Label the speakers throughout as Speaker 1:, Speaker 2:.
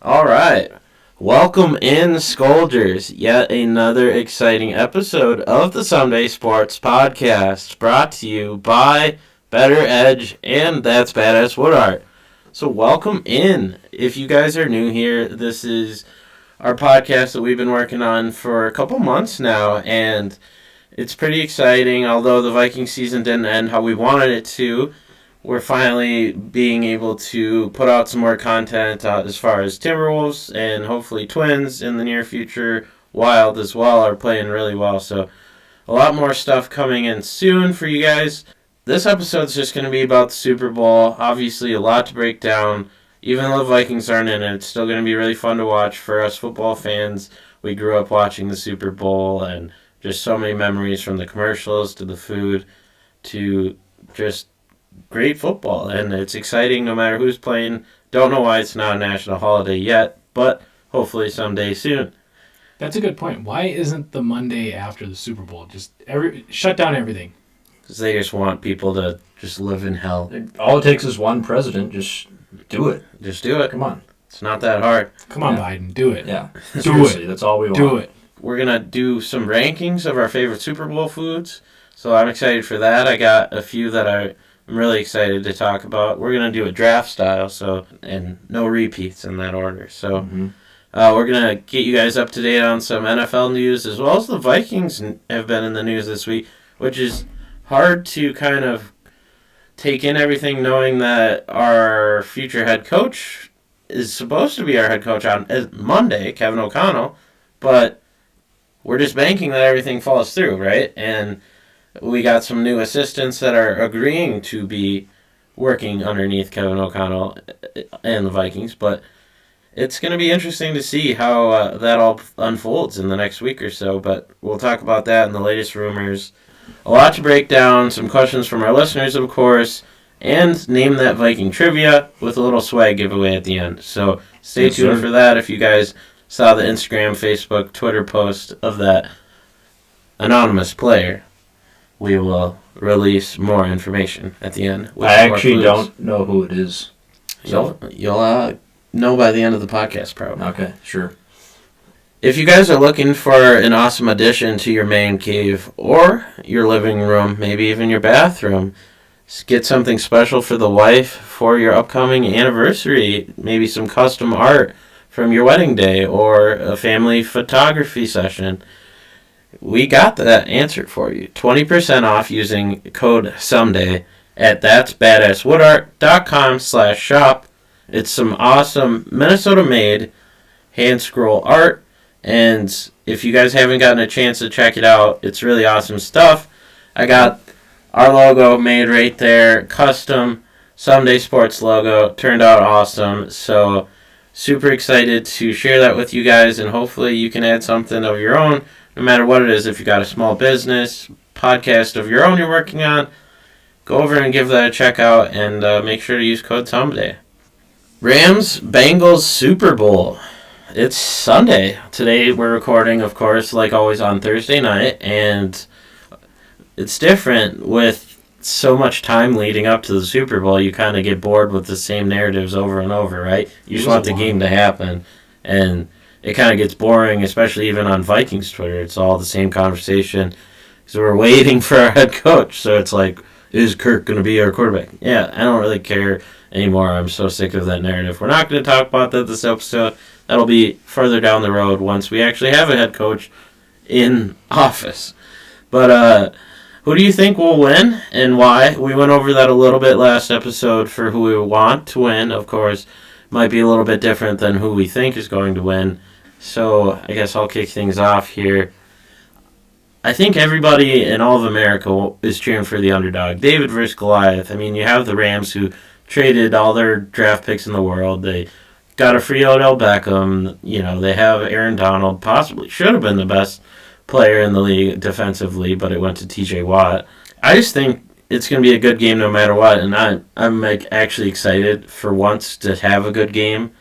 Speaker 1: All right. Welcome in, Scolders. Yet another exciting episode of the Sunday Sports Podcast, brought to you by BettorEdge, and that's Badass Woodart. So welcome in. If you guys are new here, this is our podcast that we've been working on for a couple months now, and it's pretty exciting. Although the Vikings season didn't end how we wanted it to, we're finally being able to put out some more content as far as Timberwolves and hopefully Twins in the near future. Wild as well are playing really well, so a lot more stuff coming in soon for you guys. This episode's just going to be about the Super Bowl. Obviously a lot to break down. Even though the Vikings aren't in it, it's still going to be really fun to watch for us football fans. We grew up watching the Super Bowl, and just so many memories, from the commercials to the food to just great football, and it's exciting no matter who's playing. Don't know why it's not a national holiday yet, but hopefully someday soon.
Speaker 2: That's a good point. Why isn't the Monday after the Super Bowl just shut down everything?
Speaker 1: Because they just want people to just live in hell.
Speaker 3: All it takes is one president. Just do it.
Speaker 1: Just do it.
Speaker 3: Come on.
Speaker 1: It's not that hard.
Speaker 2: Come on, Biden. Do it.
Speaker 3: Yeah.
Speaker 2: Do
Speaker 3: Seriously,
Speaker 2: it.
Speaker 3: that's all we want.
Speaker 2: Do it.
Speaker 1: We're going to do some rankings of our favorite Super Bowl foods, so I'm excited for that. I got a few that I'm really excited to talk about. We're going to do a draft style, and no repeats in that order. So we're going to get you guys up to date on some NFL news, as well as the Vikings have been in the news this week, which is hard to kind of take in everything, knowing that our future head coach is supposed to be our head coach on Monday, Kevin O'Connell, but we're just banking that everything falls through, right? And we got some new assistants that are agreeing to be working underneath Kevin O'Connell and the Vikings, but it's going to be interesting to see how that all unfolds in the next week or so, but we'll talk about that and the latest rumors. A lot to break down, some questions from our listeners, of course, and Name That Viking Trivia with a little swag giveaway at the end. So stay tuned for that. If you guys saw the Instagram, Facebook, Twitter post of that anonymous player, we will release more information at the end.
Speaker 3: I actually don't know who it is.
Speaker 1: So you'll know by the end of the podcast, probably.
Speaker 3: Okay, sure.
Speaker 1: If you guys are looking for an awesome addition to your man cave or your living room, maybe even your bathroom, get something special for the wife for your upcoming anniversary, maybe some custom art from your wedding day or a family photography session, we got that answered for you. 20% off using code SOMEDAY at that'sbadasswoodart.com/shop. It's some awesome Minnesota-made hand scroll art, and if you guys haven't gotten a chance to check it out, it's really awesome stuff. I got our logo made right there, custom Sunday Sports logo, turned out awesome, so super excited to share that with you guys, and hopefully you can add something of your own, no matter what it is. If you got a small business, podcast of your own you're working on, go over and give that a check out, and make sure to use code SOMEDAY. Rams Bengals Super Bowl. It's Sunday. Today we're recording, of course, like always on Thursday night, and it's different with so much time leading up to the Super Bowl. You kind of get bored with the same narratives over and over, right? You just want the game to happen, and it kind of gets boring, especially even on Vikings Twitter. It's all the same conversation because we're waiting for our head coach. So it's like, is Kirk going to be our quarterback? Yeah, I don't really care anymore. I'm so sick of that narrative. We're not going to talk about that this episode. That'll be further down the road once we actually have a head coach in office. But who do you think will win and why? We went over that a little bit last episode for who we want to win. Of course, might be a little bit different than who we think is going to win. So I guess I'll kick things off here. I think everybody in all of America is cheering for the underdog. David versus Goliath. I mean, you have the Rams who traded all their draft picks in the world. They got a free Odell Beckham. You know, they have Aaron Donald, possibly should have been the best player in the league defensively, but it went to TJ Watt. I just think it's going to be a good game no matter what, and I'm like actually excited for once to have a good game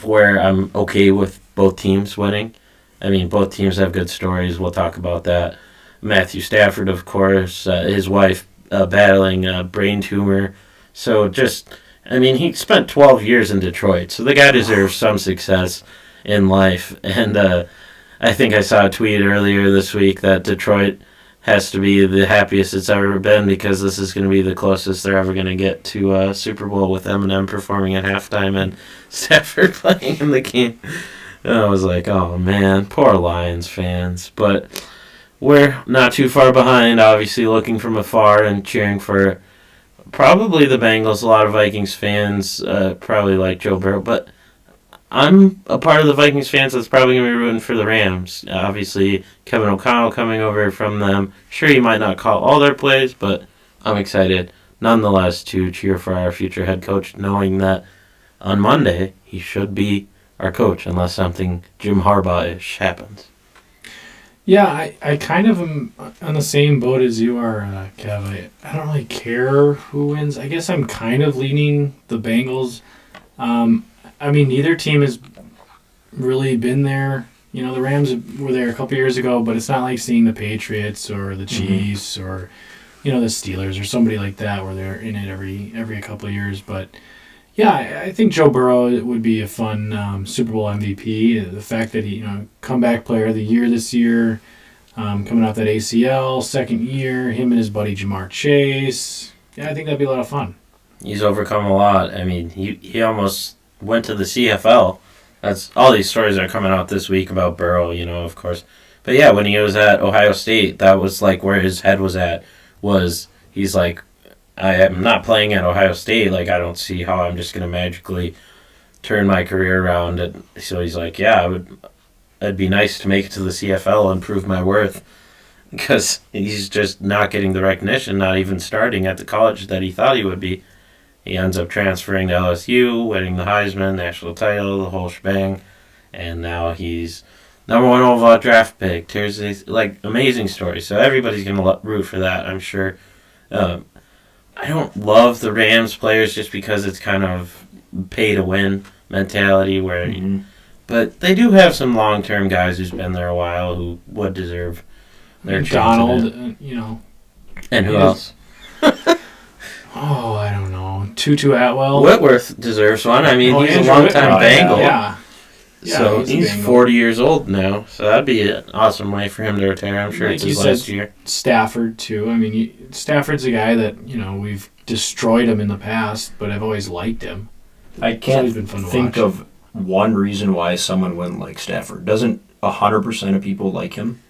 Speaker 1: where I'm okay with both teams winning. I mean, both teams have good stories. We'll talk about that. Matthew Stafford, of course, his wife battling a brain tumor. So just I mean, he spent 12 years in Detroit, so the guy deserves some success in life. And I think I saw a tweet earlier this week that Detroit has to be the happiest it's ever been because this is going to be the closest they're ever going to get to a Super Bowl with Eminem performing at halftime and Stafford playing in the game. And I was like, oh man, poor Lions fans. But we're not too far behind, obviously looking from afar and cheering for probably the Bengals. A lot of Vikings fans probably like Joe Burrow, but I'm a part of the Vikings fans that's probably going to be rooting for the Rams. Obviously, Kevin O'Connell coming over from them. Sure, he might not call all their plays, but I'm excited nonetheless to cheer for our future head coach, knowing that on Monday he should be our coach unless something Jim Harbaugh-ish happens.
Speaker 2: Yeah, I kind of am on the same boat as you are, Kev. I don't really care who wins. I guess I'm kind of leaning the Bengals. I mean, neither team has really been there. You know, the Rams were there a couple years ago, but it's not like seeing the Patriots or the Chiefs or, you know, the Steelers or somebody like that where they're in it every couple of years. But, yeah, I think Joe Burrow would be a fun Super Bowl MVP. The fact that he, comeback player of the year this year, coming off that ACL, second year, him and his buddy Jamar Chase. Yeah, I think that'd be a lot of fun.
Speaker 1: He's overcome a lot. I mean, he almost went to the CFL. That's all these stories are coming out this week about Burrow, of course. But yeah, when he was at Ohio State, that was like where his head was at. He's like, I am not playing at Ohio State. Like, I don't see how I'm just going to magically turn my career around. And so he's like, yeah, it'd be nice to make it to the CFL and prove my worth. Because he's just not getting the recognition, not even starting at the college that he thought he would be. He ends up transferring to LSU, winning the Heisman, national title, the whole shebang. And now he's number one overall draft pick. There's this, amazing story. So everybody's going to root for that, I'm sure. I don't love the Rams players just because it's kind of pay-to-win mentality. But they do have some long-term guys who's been there a while who would deserve their chance.
Speaker 2: Donald,
Speaker 1: And who else?
Speaker 2: Oh, I don't know. Tutu Atwell.
Speaker 1: Whitworth deserves one. I mean, he's a long-time Bengal.
Speaker 2: Yeah.
Speaker 1: So he's 40 years old now. So that'd be an awesome way for him to retire. I'm sure it's his last year.
Speaker 2: Stafford, too. I mean, Stafford's a guy that, we've destroyed him in the past, but I've always liked him.
Speaker 3: I can't think of one reason why someone wouldn't like Stafford. Doesn't 100% of people like him?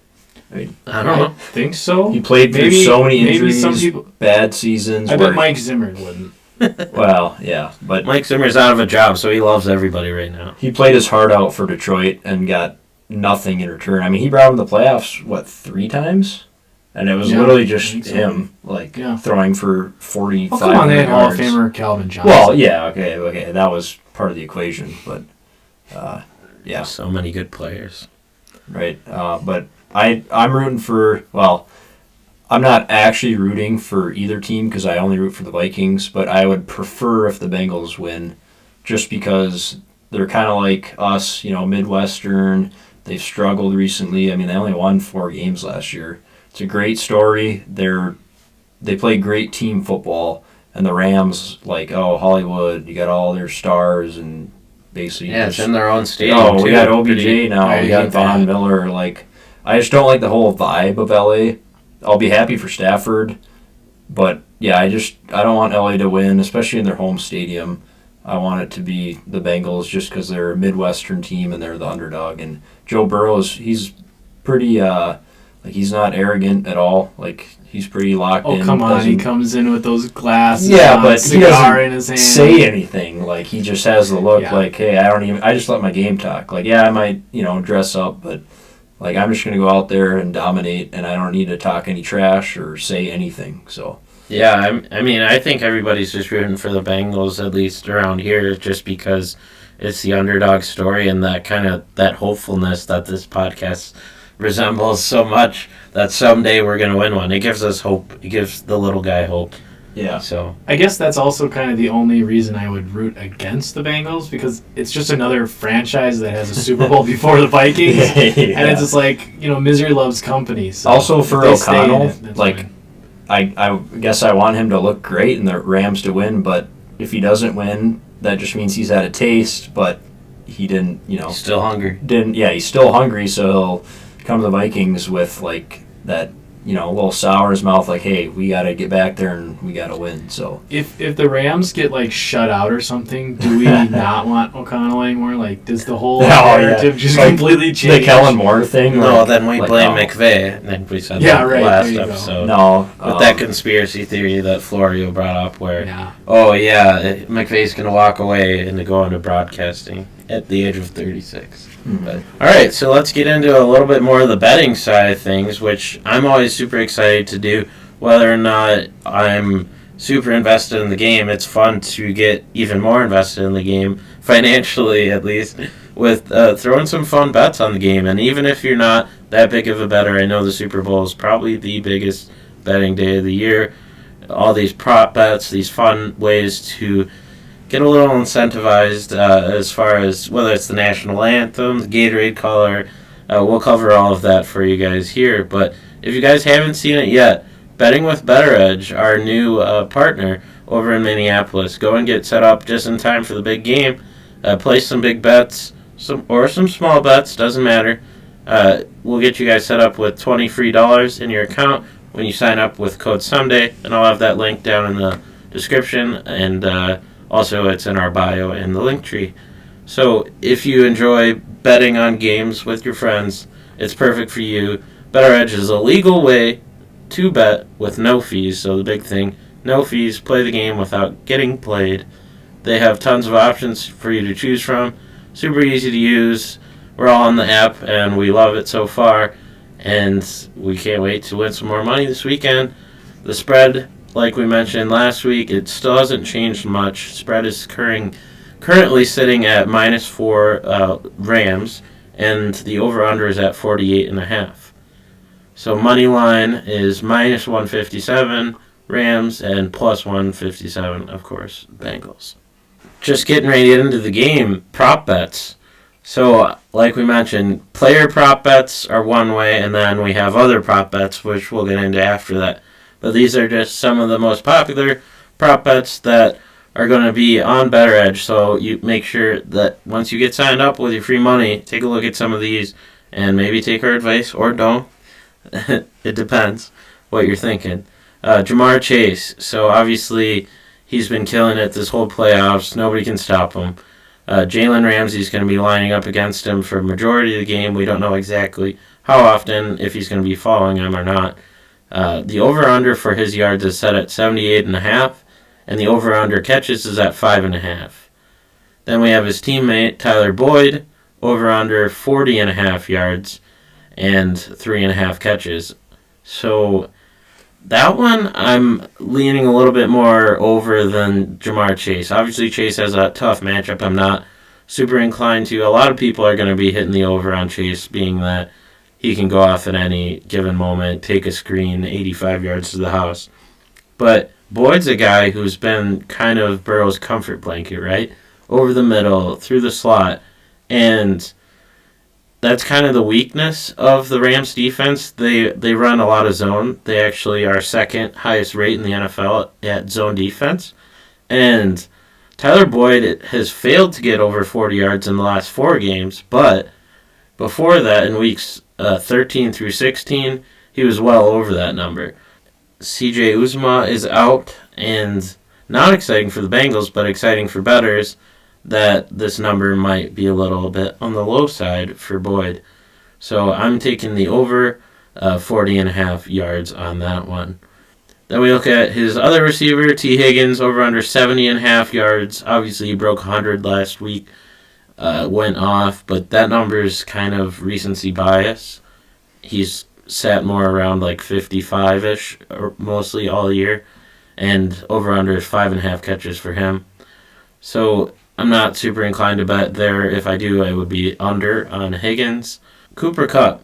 Speaker 1: I don't know.
Speaker 2: Think so.
Speaker 3: He played through so many injuries,
Speaker 2: some people,
Speaker 3: bad seasons.
Speaker 2: I bet Mike Zimmer wouldn't.
Speaker 3: Well, yeah, but
Speaker 1: Mike Zimmer's out of a job, so he loves everybody right now.
Speaker 3: He played his heart out for Detroit and got nothing in return. I mean, he brought him to the playoffs, 3 times? And it was literally just him, throwing for 45
Speaker 2: come on, they had Hall of
Speaker 3: yards.
Speaker 2: Famer Calvin Johnson.
Speaker 3: Well, yeah, okay, that was part of the equation, but, yeah.
Speaker 1: So many good players.
Speaker 3: Right, but I'm rooting for, I'm not actually rooting for either team because I only root for the Vikings, but I would prefer if the Bengals win just because they're kind of like us, Midwestern. They've struggled recently. I mean, they only won 4 games last year. It's a great story. They play great team football, and the Rams, Hollywood, you got all their stars and basically...
Speaker 1: Yeah, it's in their own stadium, too.
Speaker 3: We got OBJ now. We got Von Miller. I just don't like the whole vibe of LA. I'll be happy for Stafford, but yeah, I don't want LA to win, especially in their home stadium. I want it to be the Bengals just because they're a Midwestern team and they're the underdog. And Joe Burrow he's pretty he's not arrogant at all. He's pretty locked in.
Speaker 2: Oh, come on, he comes in with those glasses.
Speaker 3: Yeah, but he doesn't
Speaker 2: in his hand.
Speaker 3: say anything. He just has the look hey, I just let my game talk. I might dress up, but. I'm just going to go out there and dominate, and I don't need to talk any trash or say anything. So
Speaker 1: yeah, I think everybody's just rooting for the Bengals, at least around here, just because it's the underdog story and that hopefulness that this podcast resembles so much that someday we're going to win one. It gives us hope. It gives the little guy hope.
Speaker 3: Yeah.
Speaker 1: So
Speaker 2: I guess that's also kind of the only reason I would root against the Bengals because it's just another franchise that has a Super Bowl before the Vikings, and it's just misery loves company. So
Speaker 3: also for O'Connell, I guess I want him to look great and the Rams to win, but if he doesn't win, that just means he's had a taste, but he didn't,
Speaker 1: He's still hungry.
Speaker 3: He's still hungry, so he'll come to the Vikings with like that, a little sour in his mouth, like, hey, we got to get back there and we got to win. So
Speaker 2: if the Rams get like shut out or something, do we not want O'Connell anymore? Like, does the whole narrative just
Speaker 3: like,
Speaker 2: completely change?
Speaker 3: The Kellen Moore thing?
Speaker 1: No, then we blame McVay. And then we said that last episode.
Speaker 3: No.
Speaker 1: With that conspiracy theory that Florio brought up where,
Speaker 2: yeah.
Speaker 1: McVay's going to walk away and go into broadcasting at the age of 36. But, all right, so let's get into a little bit more of the betting side of things, which I'm always super excited to do. Whether or not I'm super invested in the game, it's fun to get even more invested in the game, financially at least, with throwing some fun bets on the game. And even if you're not that big of a bettor, I know the Super Bowl is probably the biggest betting day of the year. All these prop bets, these fun ways to get a little incentivized as far as whether it's the National Anthem, the Gatorade color. We'll cover all of that for you guys here. But if you guys haven't seen it yet, Betting with BettorEdge, our new partner over in Minneapolis. Go and get set up just in time for the big game. Place some big bets, some small bets, doesn't matter. We'll get you guys set up with $20 free in your account when you sign up with code Sunday, and I'll have that link down in the description, and also it's in our bio in the link tree. So if you enjoy betting on games with your friends, it's perfect for you. BettorEdge is a legal way to bet with no fees, so the big thing, no fees, play the game without getting played. They have tons of options for you to choose from. Super easy to use. We're all on the app, and we love it so far, and we can't wait to win some more money this weekend. The spread, like we mentioned last week, it still hasn't changed much. Spread is currently sitting at -4 Rams, and the over-under is at 48.5. So money line is -157 Rams and +157, of course, Bengals. Just getting right into the game, prop bets. So, like we mentioned, player prop bets are one way, and then we have other prop bets, which we'll get into after that. But these are just some of the most popular prop bets that are going to be on BettorEdge. So you make sure that once you get signed up with your free money, take a look at some of these and maybe take our advice or don't. It depends what you're thinking. Jamar Chase. So obviously he's been killing it this whole playoffs. Nobody can stop him. Jalen Ramsey's going to be lining up against him for a majority of the game. We don't know exactly how often, if he's going to be following him or not. The over-under for his yards is set at 78.5, and the over-under catches is at 5.5. Then we have his teammate, Tyler Boyd, over-under 40.5 yards and 3.5 catches. So that one I'm leaning a little bit more over than Jamar Chase. Obviously, Chase has a tough matchup. I'm not super inclined to. A lot of people are going to be hitting the over on Chase, being that he can go off at any given moment, take a screen 85 yards to the house. But Boyd's a guy who's been kind of Burrow's comfort blanket, right? Over the middle, through the slot. And that's kind of the weakness of the Rams defense. They run a lot of zone. They actually are second highest rate in the NFL at zone defense. And Tyler Boyd has failed to get over 40 yards in the last 4 games, but before that, in weeks 13 through 16, he was well over that number. CJ Uzomah is out, and not exciting for the Bengals, but exciting for bettors that this number might be a little bit on the low side for Boyd. So I'm taking the over 40.5 yards on that one. Then we look at his other receiver, T. Higgins, over under 70.5 yards. Obviously, he broke 100 last week, went off, but that number is kind of recency bias. He's sat more around like 55-ish, or mostly all year, and over under is 5.5 catches for him. So I'm not super inclined to bet there. If I do, I would be under on Higgins. Cooper Kupp.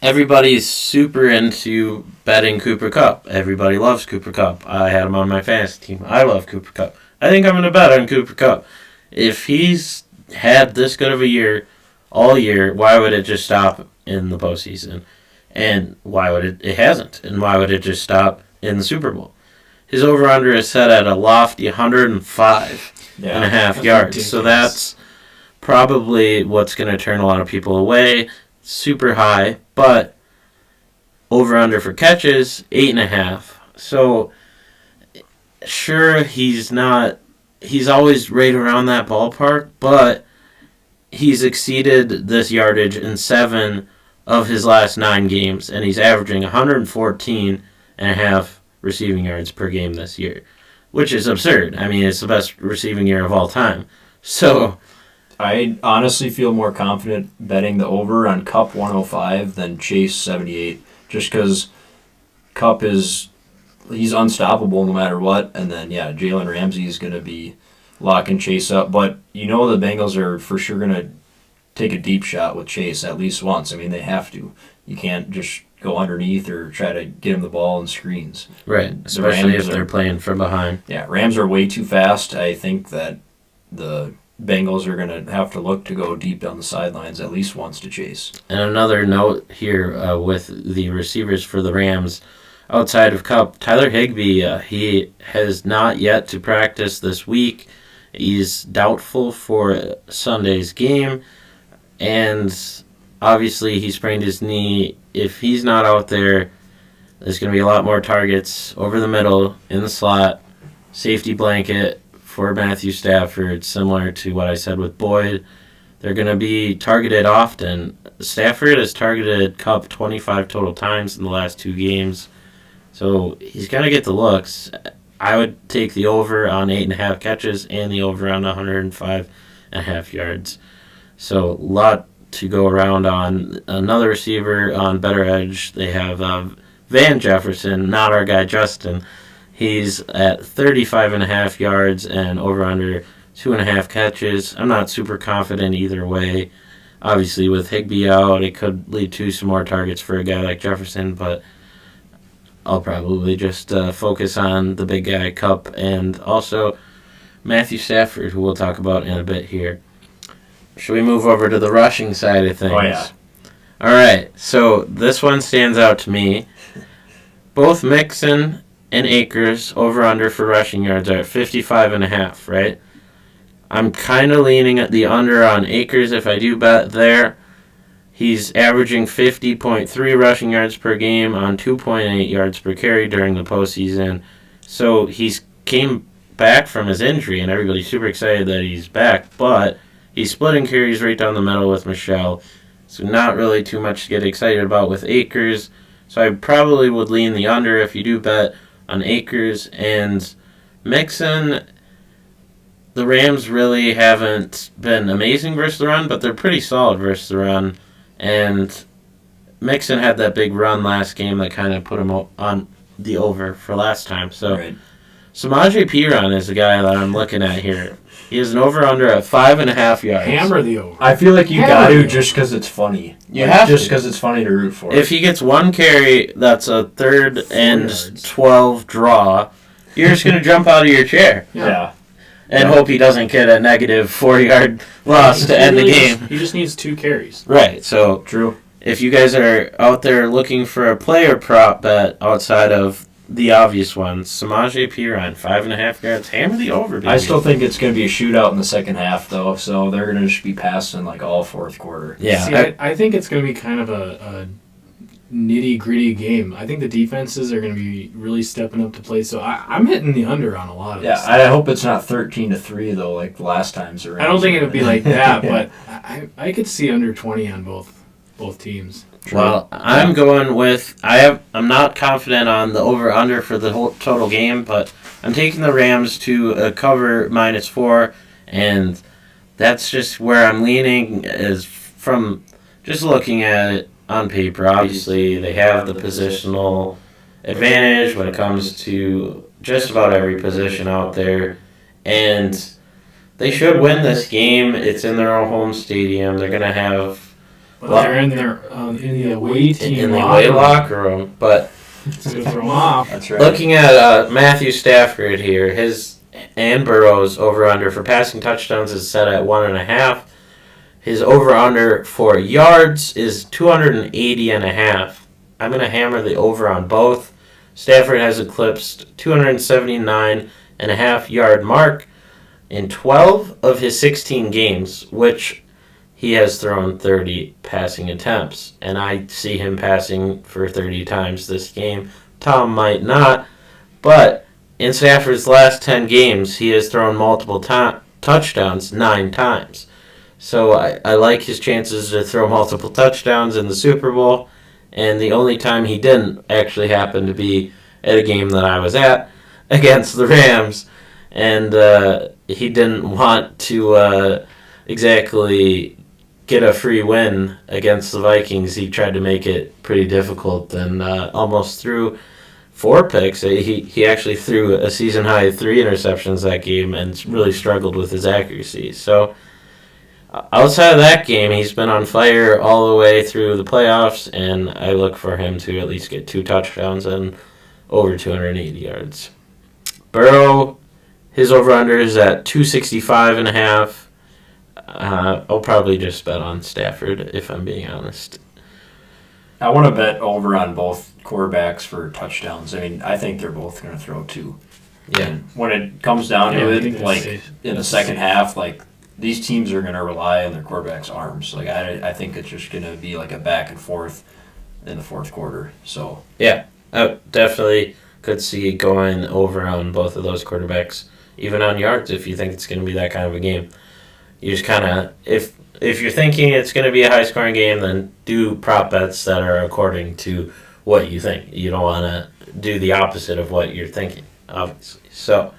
Speaker 1: Everybody's super into betting Cooper Kupp. Everybody loves Cooper Kupp. I had him on my fantasy team. I love Cooper Kupp. I think I'm going to bet on Cooper Kupp. If he's had this good of a year all year, why would it just stop in the postseason? And why would it hasn't? And why would it just stop in the Super Bowl? his over-under is set at a lofty 105 and a half
Speaker 2: That's
Speaker 1: yards.
Speaker 2: ridiculous.
Speaker 1: So that's probably what's going to turn a lot of people away. Super high, but over-under for catches, 8.5. So sure, he's always right around that ballpark, but he's exceeded this yardage in 7 of his last 9 games, and he's averaging 114.5 receiving yards per game this year, which is absurd. I mean, it's the best receiving year of all time. So
Speaker 3: I honestly feel more confident betting the over on Cup 105 than Chase 78, just because Cup he's unstoppable no matter what, and then Jalen Ramsey is going to be locking Chase up. But the Bengals are for sure going to take a deep shot with Chase at least once. I mean, they have to. You can't just go underneath or try to get him the ball in screens.
Speaker 1: right, especially if they're playing from behind.
Speaker 3: Yeah, Rams are way too fast. I think that the Bengals are going to have to look to go deep down the sidelines at least once to Chase.
Speaker 1: And another note here with the receivers for the Rams, outside of Cup, Tyler Higbee, he has not yet to practice this week. He's doubtful for Sunday's game, and obviously he sprained his knee. If he's not out there, there's going to be a lot more targets over the middle, in the slot, safety blanket for Matthew Stafford, similar to what I said with Boyd. They're going to be targeted often. Stafford has targeted Cup 25 total times in the last 2 games, so he's going to get the looks. I would take the over on 8.5 catches and the over on 105.5 yards. So a lot to go around on. Another receiver on BettorEdge, they have Van Jefferson, not our guy Justin. He's at 35.5 yards and over under 2.5 catches. I'm not super confident either way. Obviously, with Higbee out, it could lead to some more targets for a guy like Jefferson, but I'll probably just focus on the big guy, Cup, and also Matthew Stafford, who we'll talk about in a bit here. Should we move over to the rushing side of things?
Speaker 3: Oh, yeah.
Speaker 1: All right, so this one stands out to me. Both Mixon and Akers over-under for rushing yards are at 55.5, right? I'm kind of leaning at the under on Akers if I do bet there. He's averaging 50.3 rushing yards per game on 2.8 yards per carry during the postseason. So he's came back from his injury, and everybody's super excited that he's back, but he's splitting carries right down the middle with Michelle. So not really too much to get excited about with Akers. So I probably would lean the under if you do bet on Akers. And Mixon, the Rams really haven't been amazing versus the run, but they're pretty solid versus the run. And Mixon had that big run last game that kind of put him on the over for last time. So
Speaker 3: Right.
Speaker 1: Samaje Perine is the guy that I'm looking at here. He has an over-under at 5.5 yards.
Speaker 2: Hammer the over.
Speaker 3: I feel like you got to just because it's funny.
Speaker 1: You have
Speaker 3: just
Speaker 1: to.
Speaker 3: because it's funny to root for.
Speaker 1: If he gets one carry, that's a 3rd and
Speaker 2: yards.
Speaker 1: 12 draw. You're just going to jump out of your chair
Speaker 3: yeah.
Speaker 1: and
Speaker 3: Yeah.
Speaker 1: hope he doesn't get a negative 4-yard loss to end the game.
Speaker 2: He just needs 2 carries.
Speaker 1: Right, so
Speaker 3: True.
Speaker 1: if you guys are out there looking for a player prop bet outside of the obvious ones, Samaje Perine, 5.5 yards, hammer the over, baby.
Speaker 3: I still think it's going to be a shootout in the second half, though, so they're going to just be passing like all fourth quarter.
Speaker 1: Yeah,
Speaker 2: See, I think it's going to be kind of a nitty-gritty game. I think the defenses are going to be really stepping up to play, so I'm hitting the under on a lot of
Speaker 3: Yeah,
Speaker 2: this.
Speaker 3: I hope it's not 13-3 though, like the last time's around.
Speaker 2: I don't think it would be like that, but I could see under 20 on both teams.
Speaker 1: Well, I'm going with I'm not confident on the over/under for the whole total game, but I'm taking the Rams to cover -4, and that's just where I'm leaning. Is from just looking at it on paper. Obviously, they have the positional advantage when it comes to just about every position out there, and they should win this game. It's in their own home stadium. They're gonna have.
Speaker 2: Well, they're in the away team
Speaker 1: in the away locker room, but
Speaker 2: It's going to throw them off.
Speaker 3: That's right.
Speaker 1: looking at Matthew Stafford here, his and Burrow's over/under for passing touchdowns is set at 1.5. His over/under for yards is 280.5. I'm going to hammer the over on both. Stafford has eclipsed 279.5-yard mark in 12 of his 16 games, which he has thrown 30 passing attempts. And I see him passing for 30 times this game. Tom might not, but in Stafford's last 10 games, he has thrown multiple touchdowns 9 times. So I like his chances to throw multiple touchdowns in the Super Bowl. And the only time he didn't actually happen to be at a game that I was at against the Rams. And he didn't want to exactly get a free win against the Vikings. He tried to make it pretty difficult and almost threw 4 picks. He actually threw a season-high 3 interceptions that game and really struggled with his accuracy. So outside of that game, he's been on fire all the way through the playoffs, and I look for him to at least get 2 touchdowns and over 280 yards. Burrow, his over-under is at 265.5. I'll probably just bet on Stafford, if I'm being honest.
Speaker 3: I want to bet over on both quarterbacks for touchdowns. I mean, I think they're both going to throw 2.
Speaker 1: Yeah.
Speaker 3: And when it comes down to
Speaker 2: I
Speaker 3: it,
Speaker 2: think
Speaker 3: like
Speaker 2: that's
Speaker 3: in the second half, like these teams are going to rely on their quarterback's arms. Like I think it's just going to be like a back and forth in the fourth quarter. So
Speaker 1: Yeah, I definitely could see going over on both of those quarterbacks, even on yards, if you think it's going to be that kind of a game. You just kind of, if you're thinking it's going to be a high-scoring game, then do prop bets that are according to what you think. You don't want to do the opposite of what you're thinking, obviously. So,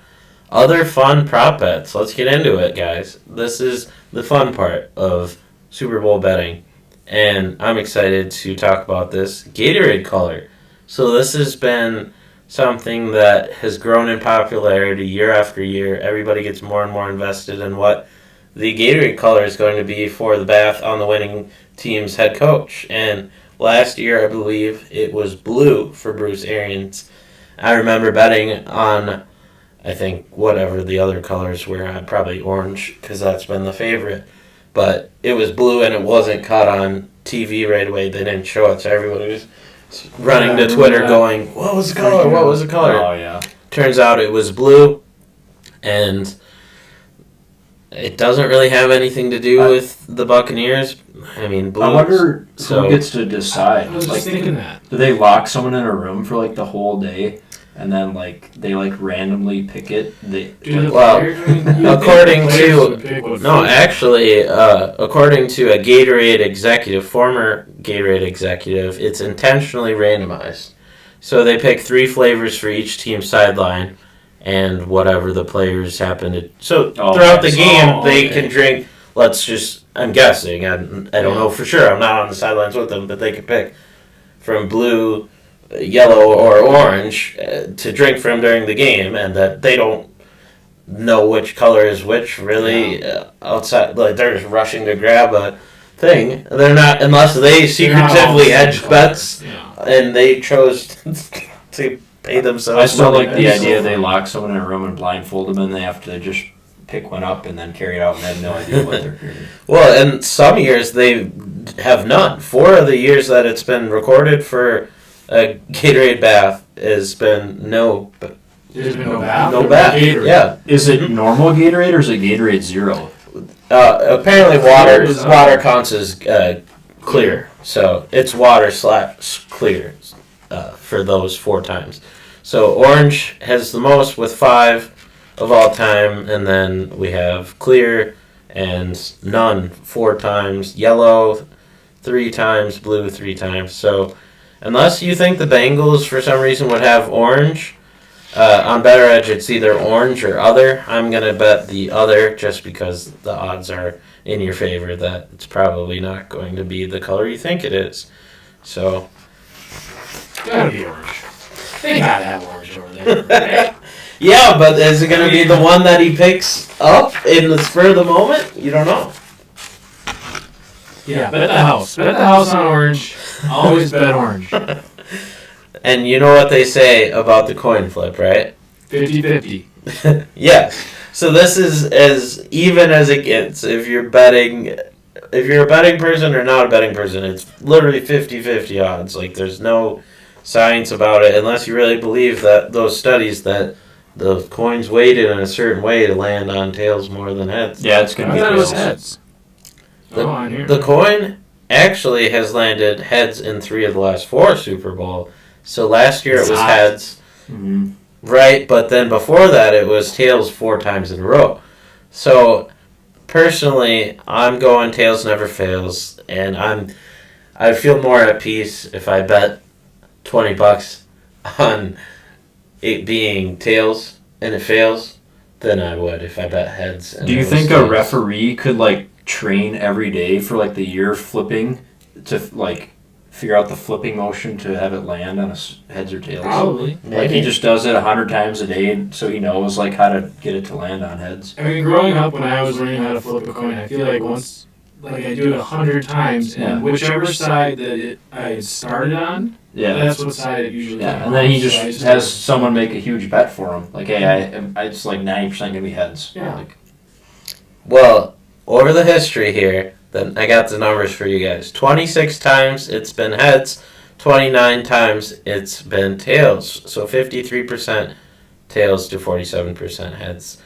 Speaker 1: other fun prop bets. Let's get into it, guys. This is the fun part of Super Bowl betting, and I'm excited to talk about this Gatorade color. So this has been something that has grown in popularity year after year. Everybody gets more and more invested in what the Gatorade color is going to be for the bath on the winning team's head coach. And last year, I believe, it was blue for Bruce Arians. I remember betting on, I think, whatever the other colors were, probably orange, because that's been the favorite. But it was blue, and it wasn't caught on TV right away. They didn't show it, so everybody was running to Twitter going, what was the color? What was the color?
Speaker 3: Oh, yeah.
Speaker 1: Turns out it was blue, and it doesn't really have anything to do with the Buccaneers. I mean, blue.
Speaker 3: I wonder
Speaker 1: so,
Speaker 3: who gets to decide.
Speaker 2: I was just thinking that.
Speaker 3: Do they lock someone in a room for like the whole day, and then like they like randomly pick it?
Speaker 1: According to a Gatorade executive, former Gatorade executive, it's intentionally randomized. So they pick 3 flavors for each team's sideline, and whatever the players happen to. So throughout the game, they can drink. I'm guessing. I don't know for sure. I'm not on the sidelines with them, but they can pick from blue, yellow, or orange to drink from during the game, and that they don't know which color is which. Really, outside, like they're just rushing to grab a thing. They're not unless they secretively hedge bets, and they chose to pay themselves.
Speaker 3: I still like the idea they lock someone in a room and blindfold them, and they have to just pick one up and then carry it out, and they have no idea what they're carrying.
Speaker 1: Well, and some years they have none. 4 of the years that it's been recorded for a Gatorade bath has been no.
Speaker 2: There's been no bath.
Speaker 1: No bath.
Speaker 2: Gatorade.
Speaker 1: Yeah.
Speaker 3: Is it normal Gatorade or is it Gatorade Zero?
Speaker 1: Apparently, water counts as clear, so it's water/clear for those 4 times. So orange has the most with 5 of all time, and then we have clear and none 4 times, yellow 3 times, blue 3 times. So unless you think the Bengals for some reason would have orange, on BettorEdge it's either orange or other. I'm going to bet the other just because the odds are in your favor that it's probably not going to be the color you think it is. So
Speaker 2: Gotta be orange. They gotta have orange over there.
Speaker 1: yeah, but is it going to be the one that he picks up in the spur of the moment? You don't know.
Speaker 2: Yeah, bet the house. Bet the house on orange. Always bet orange.
Speaker 1: And you know what they say about the coin flip, right?
Speaker 2: 50-50.
Speaker 1: Yeah. So this is as even as it gets. If you're a betting person or not a betting person, it's literally 50-50 odds. Like there's no science about it unless you really believe that those studies that the coin's weighted in a certain way to land on tails more than heads.
Speaker 3: Yeah, it's going
Speaker 2: I
Speaker 3: to be
Speaker 2: thought it was
Speaker 3: tails.
Speaker 2: heads. On here.
Speaker 1: The coin actually has landed heads in 3 of the last 4 Super Bowl. So last year it was heads,
Speaker 3: Mm-hmm.
Speaker 1: right? But then before that it was tails 4 times in a row. So personally, I'm going tails never fails, and I feel more at peace if I bet $20 on it being tails and it fails than I would if I bet heads. And
Speaker 3: Do you
Speaker 1: it was
Speaker 3: think a
Speaker 1: tails.
Speaker 3: referee could like train every day for like the year flipping to like figure out the flipping motion to have it land on heads or tails?
Speaker 2: Probably.
Speaker 3: Like he just does it 100 times a day, so he knows like how to get it to land on heads.
Speaker 2: I mean, growing up when I was learning how to flip a coin, I feel like once, like I do it 100 times,
Speaker 3: Yeah.
Speaker 2: and whichever side that I started on,
Speaker 3: Yeah,
Speaker 2: that's what side it usually.
Speaker 3: yeah. And then he
Speaker 2: So I
Speaker 3: just has someone make a huge bet for him. Like, hey, it's like 90% gonna be heads.
Speaker 2: Yeah.
Speaker 3: Like,
Speaker 1: Well, over the history here, then I got the numbers for you guys. 26 times it's been heads, 29 times it's been tails. So 53% tails to 47% heads.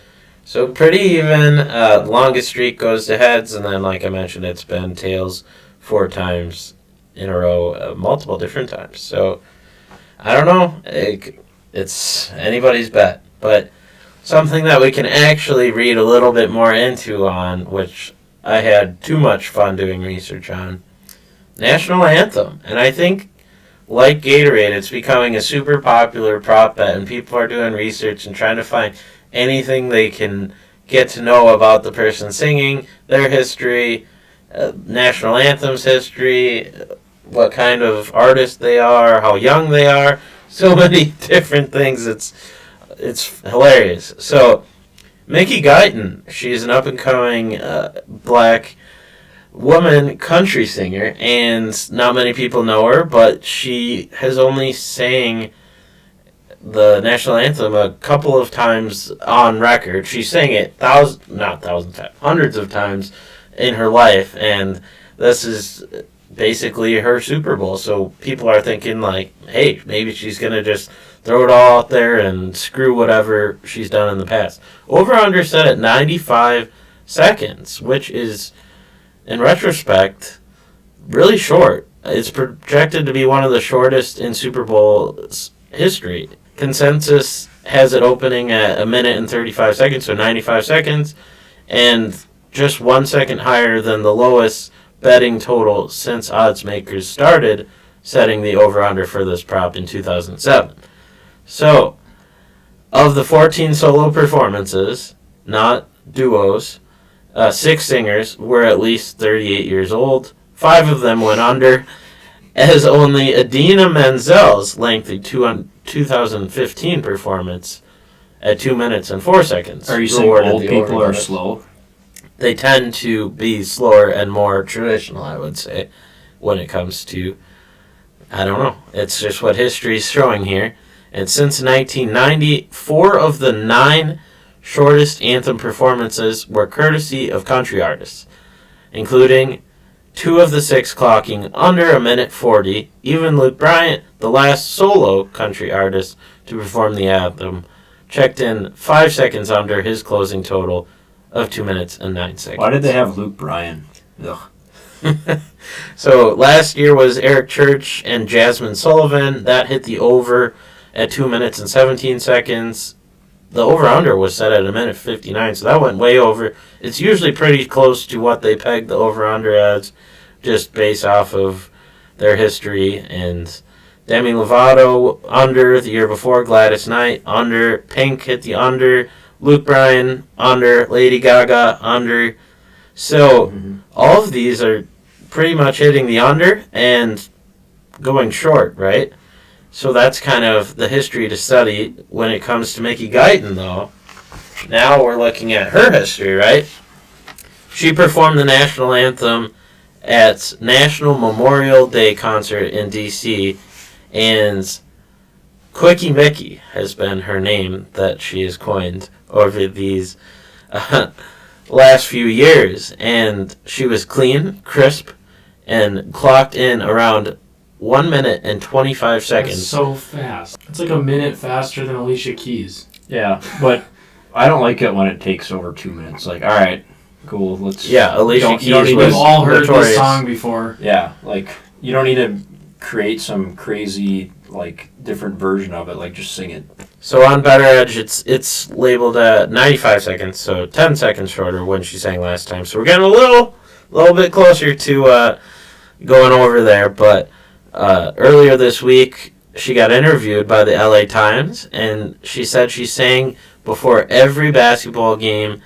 Speaker 1: So pretty even. Longest streak goes to heads, and then like I mentioned, it's been tails 4 times in a row, multiple different times. So I don't know. It's anybody's bet, but something that we can actually read a little bit more into on, which I had too much fun doing research on. National Anthem. And I think, like Gatorade, it's becoming a super popular prop bet, and people are doing research and trying to find anything they can get to know about the person singing, their history, National Anthem's history, what kind of artist they are, how young they are. So many different things. It's hilarious. So, Mickey Guyton, she's an up-and-coming black woman country singer, and not many people know her, but she has only sang the National Anthem a couple of times on record. She sang it hundreds of times in her life, and this is basically her Super Bowl. So people are thinking like, hey, maybe she's going to just throw it all out there and screw whatever she's done in the past. Over-under set at 95 seconds, which is, in retrospect, really short. It's projected to be one of the shortest in Super Bowl's history. Consensus has it opening at 1 minute and 35 seconds, so 95 seconds, and just 1 second higher than the lowest betting total since odds makers started setting the over-under for this prop in 2007. So, of the 14 solo performances, not duos, 6 singers were at least 38 years old. 5 of them went under, as only Idina Menzel's lengthy 2015 performance at 2 minutes and 4 seconds.
Speaker 3: are you saying old people are slow?
Speaker 1: They tend to be slower and more traditional, I would say, when it comes to, I don't know, it's just what history's showing here. And since 1990, 4 of the 9 shortest anthem performances were courtesy of country artists, including 2 of the 6 clocking under 1 minute 40. Even Luke Bryant, the last solo country artist to perform the anthem, checked in 5 seconds under his closing total of 2 minutes and 9 seconds.
Speaker 3: Why did they have Luke Bryan? Ugh.
Speaker 1: So last year was Eric Church and Jasmine Sullivan. That hit the over at 2 minutes and 17 seconds. The over-under was set at 1 minute 59, so that went way over. It's usually pretty close to what they pegged the over-under as, just based off of their history. And Demi Lovato under the year before, Gladys Knight under, Pink hit the under, Luke Bryan under, Lady Gaga under. So all of these are pretty much hitting the under and going short, right? So that's kind of the history to study when it comes to Mickey Guyton, though. Now we're looking at her history, right? She performed the National Anthem at National Memorial Day concert in D.C., and Quickie Mickey has been her name that she has coined over these last few years. And she was clean, crisp, and clocked in around 1 minute and 25
Speaker 2: That's
Speaker 1: seconds.
Speaker 2: so fast. It's like a minute faster than Alicia Keys.
Speaker 3: Yeah, but I don't like it when it takes over 2 minutes. Like, all right, cool, let's...
Speaker 1: Yeah, Alicia Keys
Speaker 3: need
Speaker 1: was
Speaker 2: We've all heard
Speaker 1: notorious.
Speaker 2: this song before.
Speaker 3: Yeah, like, you don't need to create some crazy, like, different version of it. Like, just sing it.
Speaker 1: So on BettorEdge, it's labeled at 95 seconds, so 10 seconds shorter when she sang last time. So we're getting a little bit closer to going over there. But earlier this week, she got interviewed by the LA Times, and she said she sang before every basketball game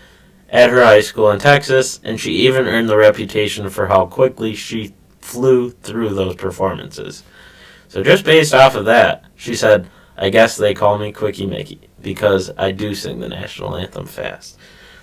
Speaker 1: at her high school in Texas, and she even earned the reputation for how quickly she flew through those performances. So just based off of that, she said, I guess they call me Quickie Mickey because I do sing the national anthem fast.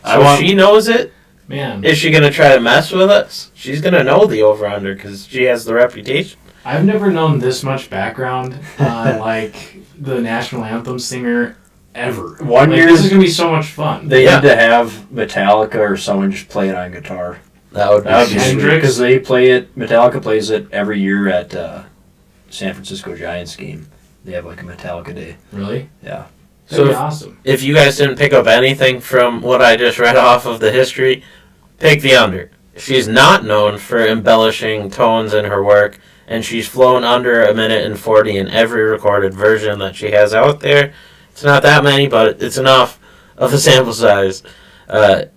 Speaker 1: So she knows it.
Speaker 2: Man.
Speaker 1: Is she going to try to mess with us? She's going to know the over-under because she has the reputation.
Speaker 2: I've never known this much background on, like, the national anthem singer ever.
Speaker 3: One year...
Speaker 2: This is going to be so much fun.
Speaker 3: They need to have Metallica or someone just play it on guitar.
Speaker 1: That would be
Speaker 2: Hendrix?
Speaker 3: Because they play it, Metallica plays it every year at San Francisco Giants game. They have like a Metallica day.
Speaker 2: Really?
Speaker 3: Yeah.
Speaker 2: That'd
Speaker 1: So
Speaker 2: be awesome.
Speaker 1: if you guys didn't pick up anything from what I just read off of the history, pick the under. She's not known for embellishing tones in her work, and she's flown under 1 minute and 40 in every recorded version that she has out there. It's not that many, but it's enough of a sample size.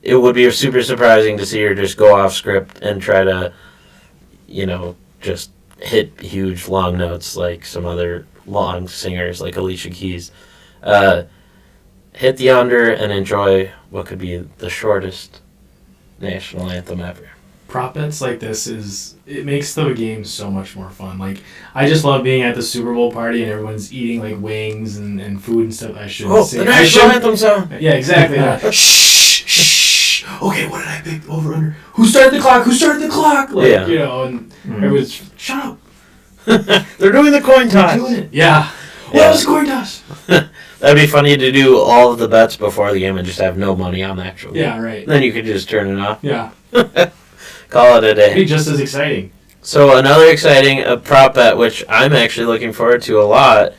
Speaker 1: It would be super surprising to see her just go off script and try to, just hit huge long notes like some other long singers like Alicia Keys. Hit the under and enjoy what could be the shortest national anthem ever.
Speaker 2: Prop bets like this it makes the game so much more fun. Like, I just love being at the Super Bowl party and everyone's eating like wings and food and stuff. I shouldn't say.
Speaker 1: The national anthem song.
Speaker 2: Yeah, exactly. Shh. Okay, what did I pick? Over under. Who started the clock? Like,
Speaker 1: Yeah.
Speaker 2: And everyone's shut up.
Speaker 1: They're doing the coin
Speaker 2: They're
Speaker 1: toss.
Speaker 2: doing it. Yeah.
Speaker 1: Yeah.
Speaker 2: What was the coin toss?
Speaker 1: That'd be funny to do all of the bets before the game and just have no money on the actual game.
Speaker 2: Yeah, right.
Speaker 1: Then you could just turn it off.
Speaker 2: Yeah.
Speaker 1: Call it a
Speaker 2: It'd
Speaker 1: day.
Speaker 2: be just as exciting.
Speaker 1: So another exciting prop bet, which I'm actually looking forward to a lot,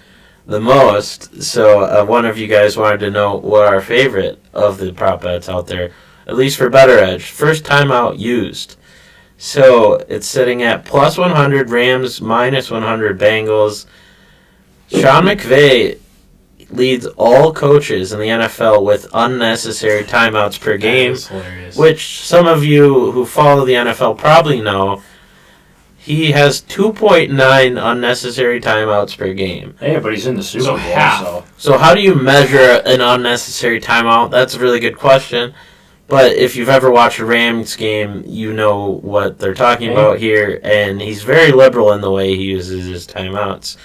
Speaker 1: the most. So one of you guys wanted to know what our favorite of the prop bets out there, at least for BettorEdge, first timeout used. So it's sitting at plus 100 Rams, minus 100 Bengals. Sean McVay leads all coaches in the NFL with unnecessary timeouts per game,
Speaker 2: That is hilarious.
Speaker 1: which some of you who follow the NFL probably know. He has 2.9 unnecessary timeouts per game.
Speaker 3: Hey, but he's in the Super Bowl,
Speaker 2: half.
Speaker 3: so...
Speaker 1: So how do you measure an unnecessary timeout? That's a really good question. But if you've ever watched a Rams game, you know what they're talking about here, and he's very liberal in the way he uses his timeouts.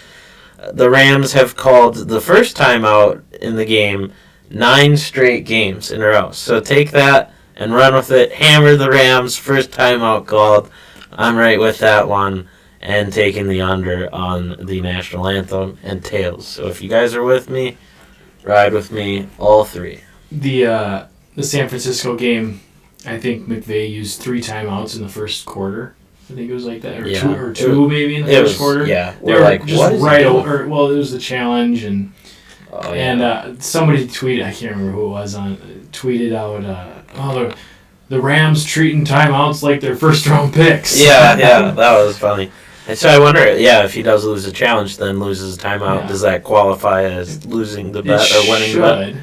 Speaker 1: The Rams have called the first timeout in the game 9 straight games in a row. So take that and run with it. Hammer the Rams, first timeout called. I'm right with that one. And taking the under on the national anthem and tails. So if you guys are with me, ride with me, all three.
Speaker 2: The San Francisco game, I think McVay used 3 timeouts in the first quarter. I think it was like that, or
Speaker 1: Yeah.
Speaker 2: two maybe in the first quarter.
Speaker 1: Yeah,
Speaker 2: They
Speaker 1: we're
Speaker 2: were
Speaker 1: like,
Speaker 2: just
Speaker 1: what is
Speaker 2: right
Speaker 1: he doing?
Speaker 2: over. Well, it was the challenge, and
Speaker 1: Oh, yeah.
Speaker 2: somebody tweeted. I can't remember who it was tweeted out. The Rams treating timeouts like their first round picks.
Speaker 1: Yeah, that was funny. And so I wonder, if he does lose a challenge, then loses a timeout,
Speaker 2: Yeah.
Speaker 1: does that qualify as losing the
Speaker 2: It
Speaker 1: bet or winning the bet?
Speaker 2: should.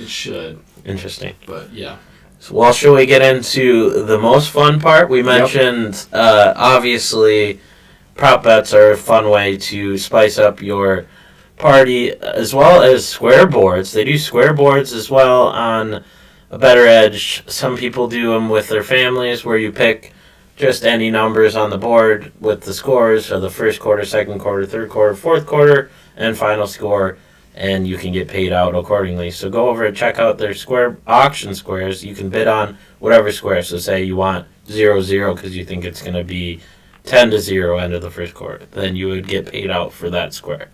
Speaker 2: It should,
Speaker 1: Interesting.
Speaker 2: but yeah.
Speaker 1: So, well, shall we get into the most fun part? We mentioned, obviously, prop bets are a fun way to spice up your party, as well as square boards. They do square boards as well on BettorEdge. Some people do them with their families, where you pick just any numbers on the board with the scores, so the first quarter, second quarter, third quarter, fourth quarter, and final score, and you can get paid out accordingly. So go over and check out their square auction squares. You can bid on whatever square. So say you want 0-0 because you think it's going to be 10-0 end of the first quarter. Then you would get paid out for that square.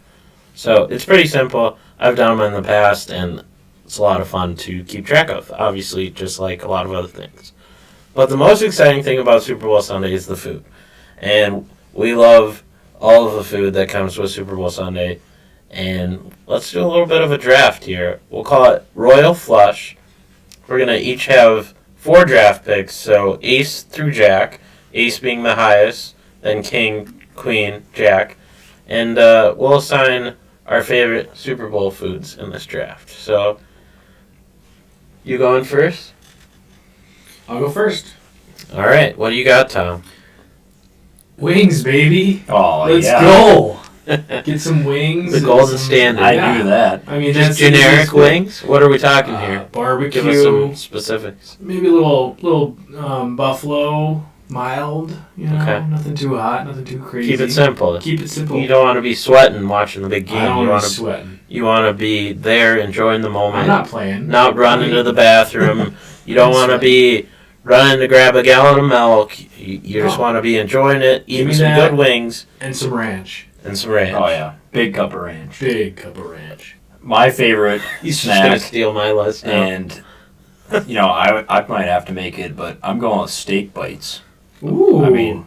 Speaker 1: So it's pretty simple. I've done them in the past, and it's a lot of fun to keep track of. Obviously, just like a lot of other things. But the most exciting thing about Super Bowl Sunday is the food. And we love all of the food that comes with Super Bowl Sunday. And let's do a little bit of a draft here. We'll call it Royal Flush. We're going to each have 4 draft picks, so ace through jack, ace being the highest, then king, queen, jack. And we'll assign our favorite Super Bowl foods in this draft. So, you going first?
Speaker 2: I'll go first.
Speaker 1: All right, what do you got, Tom?
Speaker 2: Wings, baby.
Speaker 3: Oh,
Speaker 2: Let's
Speaker 3: yeah.
Speaker 2: go. Get some wings.
Speaker 1: The
Speaker 2: and
Speaker 1: golden
Speaker 2: some-
Speaker 1: standard.
Speaker 3: I knew that.
Speaker 2: I mean,
Speaker 1: Just
Speaker 2: that's
Speaker 1: generic
Speaker 2: easiest
Speaker 1: wings? What are we talking
Speaker 2: way.
Speaker 1: here?
Speaker 2: Barbecue.
Speaker 1: Give us some specifics.
Speaker 2: Maybe a little buffalo, mild. You know,
Speaker 1: Okay.
Speaker 2: nothing too hot, nothing too crazy.
Speaker 1: Keep it simple.
Speaker 2: Keep it simple.
Speaker 1: You don't want to be sweating watching the big game.
Speaker 2: I don't
Speaker 1: You
Speaker 2: want
Speaker 1: want
Speaker 2: to be
Speaker 1: to
Speaker 2: sweating.
Speaker 1: you want to be there enjoying the moment.
Speaker 2: I'm not playing.
Speaker 1: Not running to the bathroom. You don't want to be running to grab a gallon of milk. You just
Speaker 2: No.
Speaker 1: want to be enjoying it,
Speaker 2: Give
Speaker 1: eating
Speaker 2: me
Speaker 1: some
Speaker 2: that.
Speaker 1: good wings
Speaker 2: And some ranch.
Speaker 1: and some ranch.
Speaker 3: Oh, yeah. Big cup of ranch.
Speaker 2: Big cup of ranch.
Speaker 3: My favorite
Speaker 1: He's just gonna
Speaker 3: snack,
Speaker 1: steal my list now.
Speaker 3: and, I might have to make it, but I'm going with steak bites.
Speaker 2: Ooh.
Speaker 3: I mean,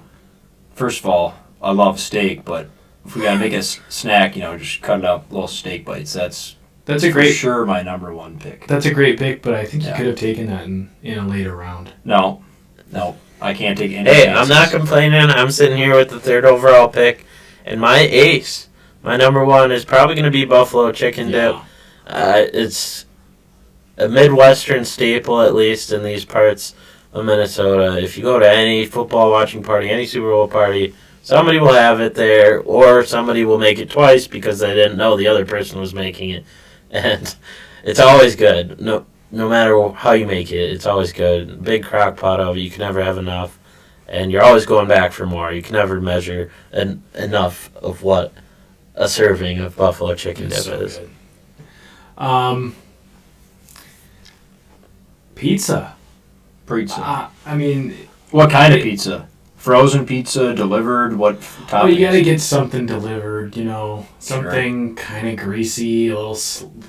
Speaker 3: first of all, I love steak, but if we got to make a snack, just cut it up, little steak bites. That's
Speaker 2: that's a
Speaker 3: for
Speaker 2: great.
Speaker 3: sure my number one pick.
Speaker 2: That's a great pick, but I think you
Speaker 3: Yeah.
Speaker 2: could have taken that in a later round.
Speaker 3: No, I can't take any
Speaker 1: Hey,
Speaker 3: chances.
Speaker 1: I'm not complaining. I'm sitting here with the 3rd overall pick, and my ace, my number 1, is probably going to be buffalo chicken dip. It's a Midwestern staple, at least in these parts of Minnesota. If you go to any football watching party, any Super Bowl party, somebody will have it there, or somebody will make it twice because they didn't know the other person was making it. And it's always good. No matter how you make it, it's always good. Big crock pot of it, you can never have enough. And you're always going back for more. You can never measure enough of what a serving of buffalo chicken
Speaker 2: It's
Speaker 1: dip
Speaker 2: so
Speaker 1: is.
Speaker 2: good. Pizza.
Speaker 3: Pizza.
Speaker 2: I mean,
Speaker 3: What kind of pizza? Frozen pizza, delivered? What toppings?
Speaker 2: you gotta get something delivered. Something kind of greasy, a little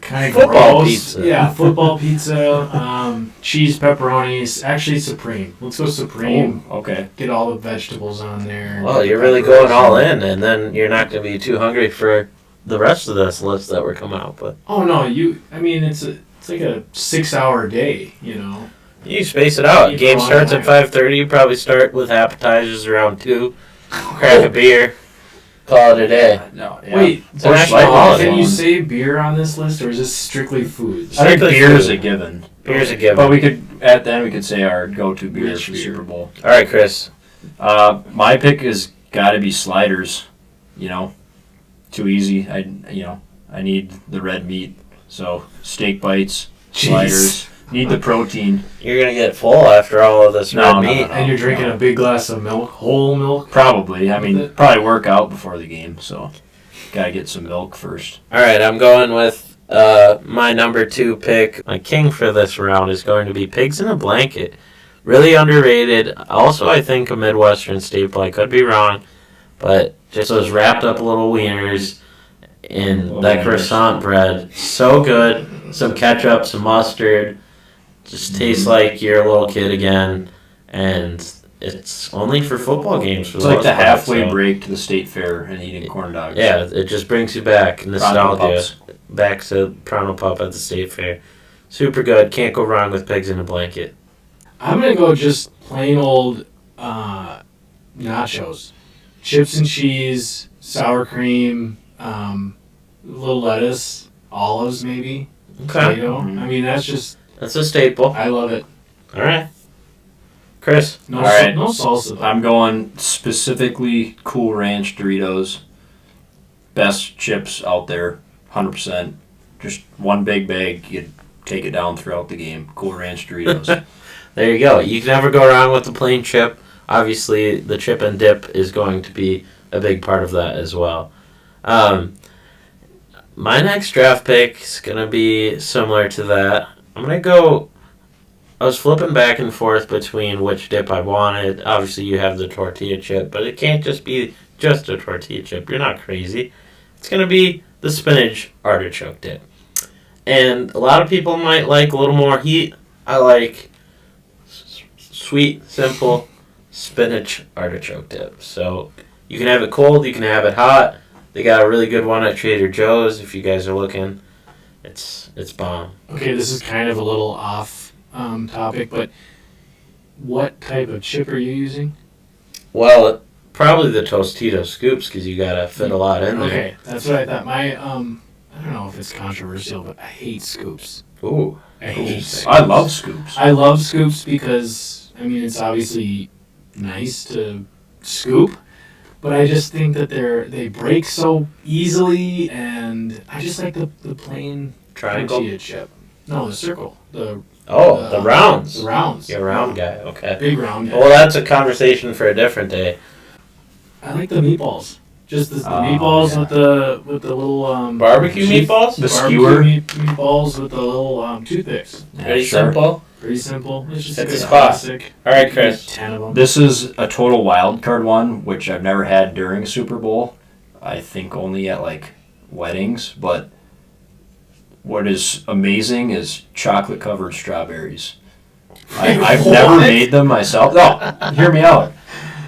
Speaker 2: kind of
Speaker 1: Football
Speaker 2: gross.
Speaker 1: pizza.
Speaker 2: Yeah, football pizza. Cheese, pepperonis. Actually, supreme. Let's go supreme.
Speaker 3: Oh, okay.
Speaker 2: Get all the vegetables on there.
Speaker 1: Well,
Speaker 2: get
Speaker 1: you're
Speaker 2: the
Speaker 1: really
Speaker 2: peppers.
Speaker 1: going all in, and then you're not going to be too hungry for the rest of this list that we're coming out with.
Speaker 2: Oh no, it's like a 6-hour day.
Speaker 1: You space it out.
Speaker 2: You
Speaker 1: Game
Speaker 2: go on
Speaker 1: starts at
Speaker 2: time.
Speaker 1: 5:30. You probably start with appetizers around 2. Crack a beer. Call it a day.
Speaker 3: No. Yeah.
Speaker 2: Wait,
Speaker 1: It's a national
Speaker 2: can
Speaker 1: holiday.
Speaker 2: you say beer on this list, or is this strictly food?
Speaker 3: I think
Speaker 1: Strictly
Speaker 3: beer's
Speaker 1: food.
Speaker 3: a given.
Speaker 1: Beer's a given.
Speaker 3: But we could, at the end, we could say our go-to beer
Speaker 2: Which
Speaker 3: for
Speaker 2: beer?
Speaker 3: Super Bowl.
Speaker 1: All right, Chris.
Speaker 3: My pick has got to be sliders. Too easy. I need the red meat. So steak bites, sliders. Need the protein.
Speaker 1: You're going to get full after all of this red
Speaker 3: No,
Speaker 1: meat.
Speaker 2: And you're drinking a big glass of milk, whole milk.
Speaker 3: Probably. I
Speaker 2: With
Speaker 3: mean,
Speaker 2: it?
Speaker 3: probably work out before the game. So gotta get some milk first.
Speaker 1: All right, I'm going with my number 2 pick. My king for this round is going to be pigs in a blanket. Really underrated. Also, I think a Midwestern staple. I could be wrong, but just those wrapped up little wieners in that croissant bread. So good. Some ketchup, some mustard. Just tastes like you're a little kid again. And it's only for football games. For
Speaker 3: It's like
Speaker 1: most
Speaker 3: the
Speaker 1: part,
Speaker 3: halfway
Speaker 1: so-
Speaker 3: break to the state fair and eating corn dogs.
Speaker 1: Yeah, it just brings you back.
Speaker 3: Pronto
Speaker 1: Nostalgia.
Speaker 3: Pups.
Speaker 1: Back to Pronto Pup at the state fair. Super good. Can't go wrong with pigs in a blanket.
Speaker 2: I'm gonna go just plain old nachos, chips and cheese, sour cream, little lettuce, olives maybe, tomato.
Speaker 3: Mhm.
Speaker 2: I mean that's
Speaker 1: That's a staple.
Speaker 2: I love it.
Speaker 1: All right. Chris.
Speaker 2: No,
Speaker 3: All right.
Speaker 2: no salsa. Though.
Speaker 3: I'm going specifically Cool Ranch Doritos. Best chips out there, 100%. Just one big bag, you take it down throughout the game. Cool Ranch Doritos.
Speaker 1: There you go. You can never go wrong with the plain chip. Obviously, the chip and dip is going to be a big part of that as well. My next draft pick is going to be similar to that. I'm going to go... I was flipping back and forth between which dip I wanted. Obviously, you have the tortilla chip, but it can't just be just a tortilla chip. You're not crazy. It's going to be the spinach artichoke dip. And a lot of people might like a little more heat. I like sweet, simple spinach artichoke dip. So You can have it cold, you can have it hot. They got a really good one at Trader Joe's if you guys are looking. It's bomb.
Speaker 2: Okay, this is kind of a little off topic, but what type of chip are you using?
Speaker 1: Well, probably the Tostito scoops because you gotta fit a lot in there.
Speaker 2: Okay, that's what I thought. My I don't know if it's controversial, but I hate scoops.
Speaker 1: Ooh.
Speaker 2: I hate scoops.
Speaker 3: I love scoops.
Speaker 2: I love scoops because it's obviously nice to scoop, but I just think that they break so easily, and I just like the plain
Speaker 1: Triangle?
Speaker 2: tortilla chip. No, the circle. The
Speaker 1: rounds.
Speaker 2: The rounds.
Speaker 1: You're a round guy. Okay.
Speaker 2: Big round guy.
Speaker 1: Well, that's a conversation for a different day.
Speaker 2: I like the meatballs. Just the meatballs with the little
Speaker 1: Barbecue meatballs?
Speaker 3: The
Speaker 2: barbecue
Speaker 3: skewer?
Speaker 2: meatballs with the little toothpicks.
Speaker 1: Pretty simple.
Speaker 2: Pretty simple. It's just
Speaker 1: Hits
Speaker 2: a
Speaker 1: the
Speaker 2: good
Speaker 1: spot.
Speaker 2: classic.
Speaker 1: All right, Chris.
Speaker 2: 10 of them.
Speaker 3: This is a total wild card one, which I've never had during Super Bowl. I think only at like weddings. But what is amazing is chocolate covered strawberries. I've never made them myself. No, hear me out.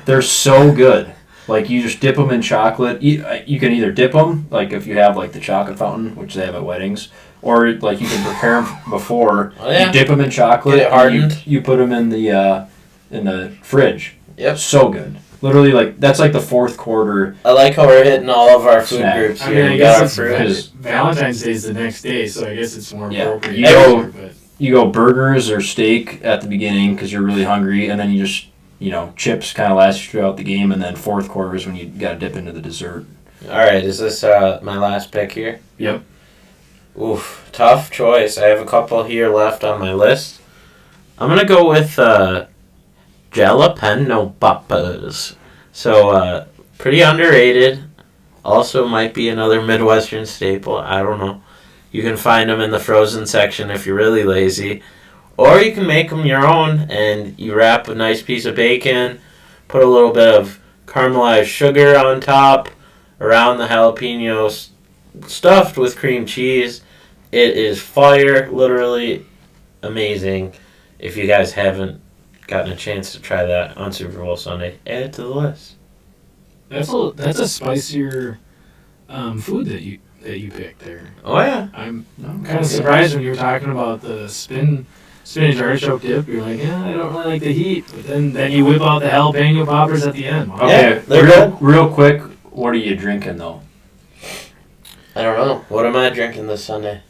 Speaker 3: They're so good. Like, you just dip them in chocolate. You can either dip them, like if you have like the chocolate fountain, which they have at weddings, or like you can prepare them before.
Speaker 1: Oh, yeah.
Speaker 3: You dip them in chocolate.
Speaker 1: Get it hardened.
Speaker 3: And you put them in the fridge.
Speaker 1: Yep.
Speaker 3: So good. Literally, like that's like the fourth quarter.
Speaker 1: I like how we're hitting all of our food
Speaker 3: Snack.
Speaker 1: groups
Speaker 2: I
Speaker 1: here.
Speaker 2: mean, I
Speaker 1: We
Speaker 2: guess
Speaker 1: got our
Speaker 2: it's
Speaker 1: fruit.
Speaker 3: Because-
Speaker 2: Valentine's Day is the next day, so I guess it's more
Speaker 3: Yeah.
Speaker 2: appropriate.
Speaker 3: You go-
Speaker 2: but
Speaker 3: You go burgers or steak at the beginning because you're really hungry, and then you just chips kind of last you throughout the game, and then fourth quarter is when you got to dip into the dessert.
Speaker 1: All right, is this my last pick here?
Speaker 3: Yep.
Speaker 1: Oof, tough choice. I have a couple here left on my list. I'm gonna go with jalapeno poppers. So pretty underrated. Also might be another Midwestern staple. I don't know. You can find them in the frozen section if you're really lazy. Or you can make them your own, and you wrap a nice piece of bacon, put a little bit of caramelized sugar on top, around the jalapenos, stuffed with cream cheese. It is fire, literally amazing. If you guys haven't gotten a chance to try that on Super Bowl Sunday, add it to the list.
Speaker 2: that's a spicier food that you picked there.
Speaker 1: Oh yeah.
Speaker 2: I'm kind of surprised when you were talking about the spinach artichoke dip. You're like, yeah, I don't really like the heat, but then you whip out the jalapeno poppers at the end. Wow.
Speaker 1: Yeah, they're
Speaker 3: real quick. What are you drinking though?
Speaker 1: I don't know. What am I drinking this Sunday?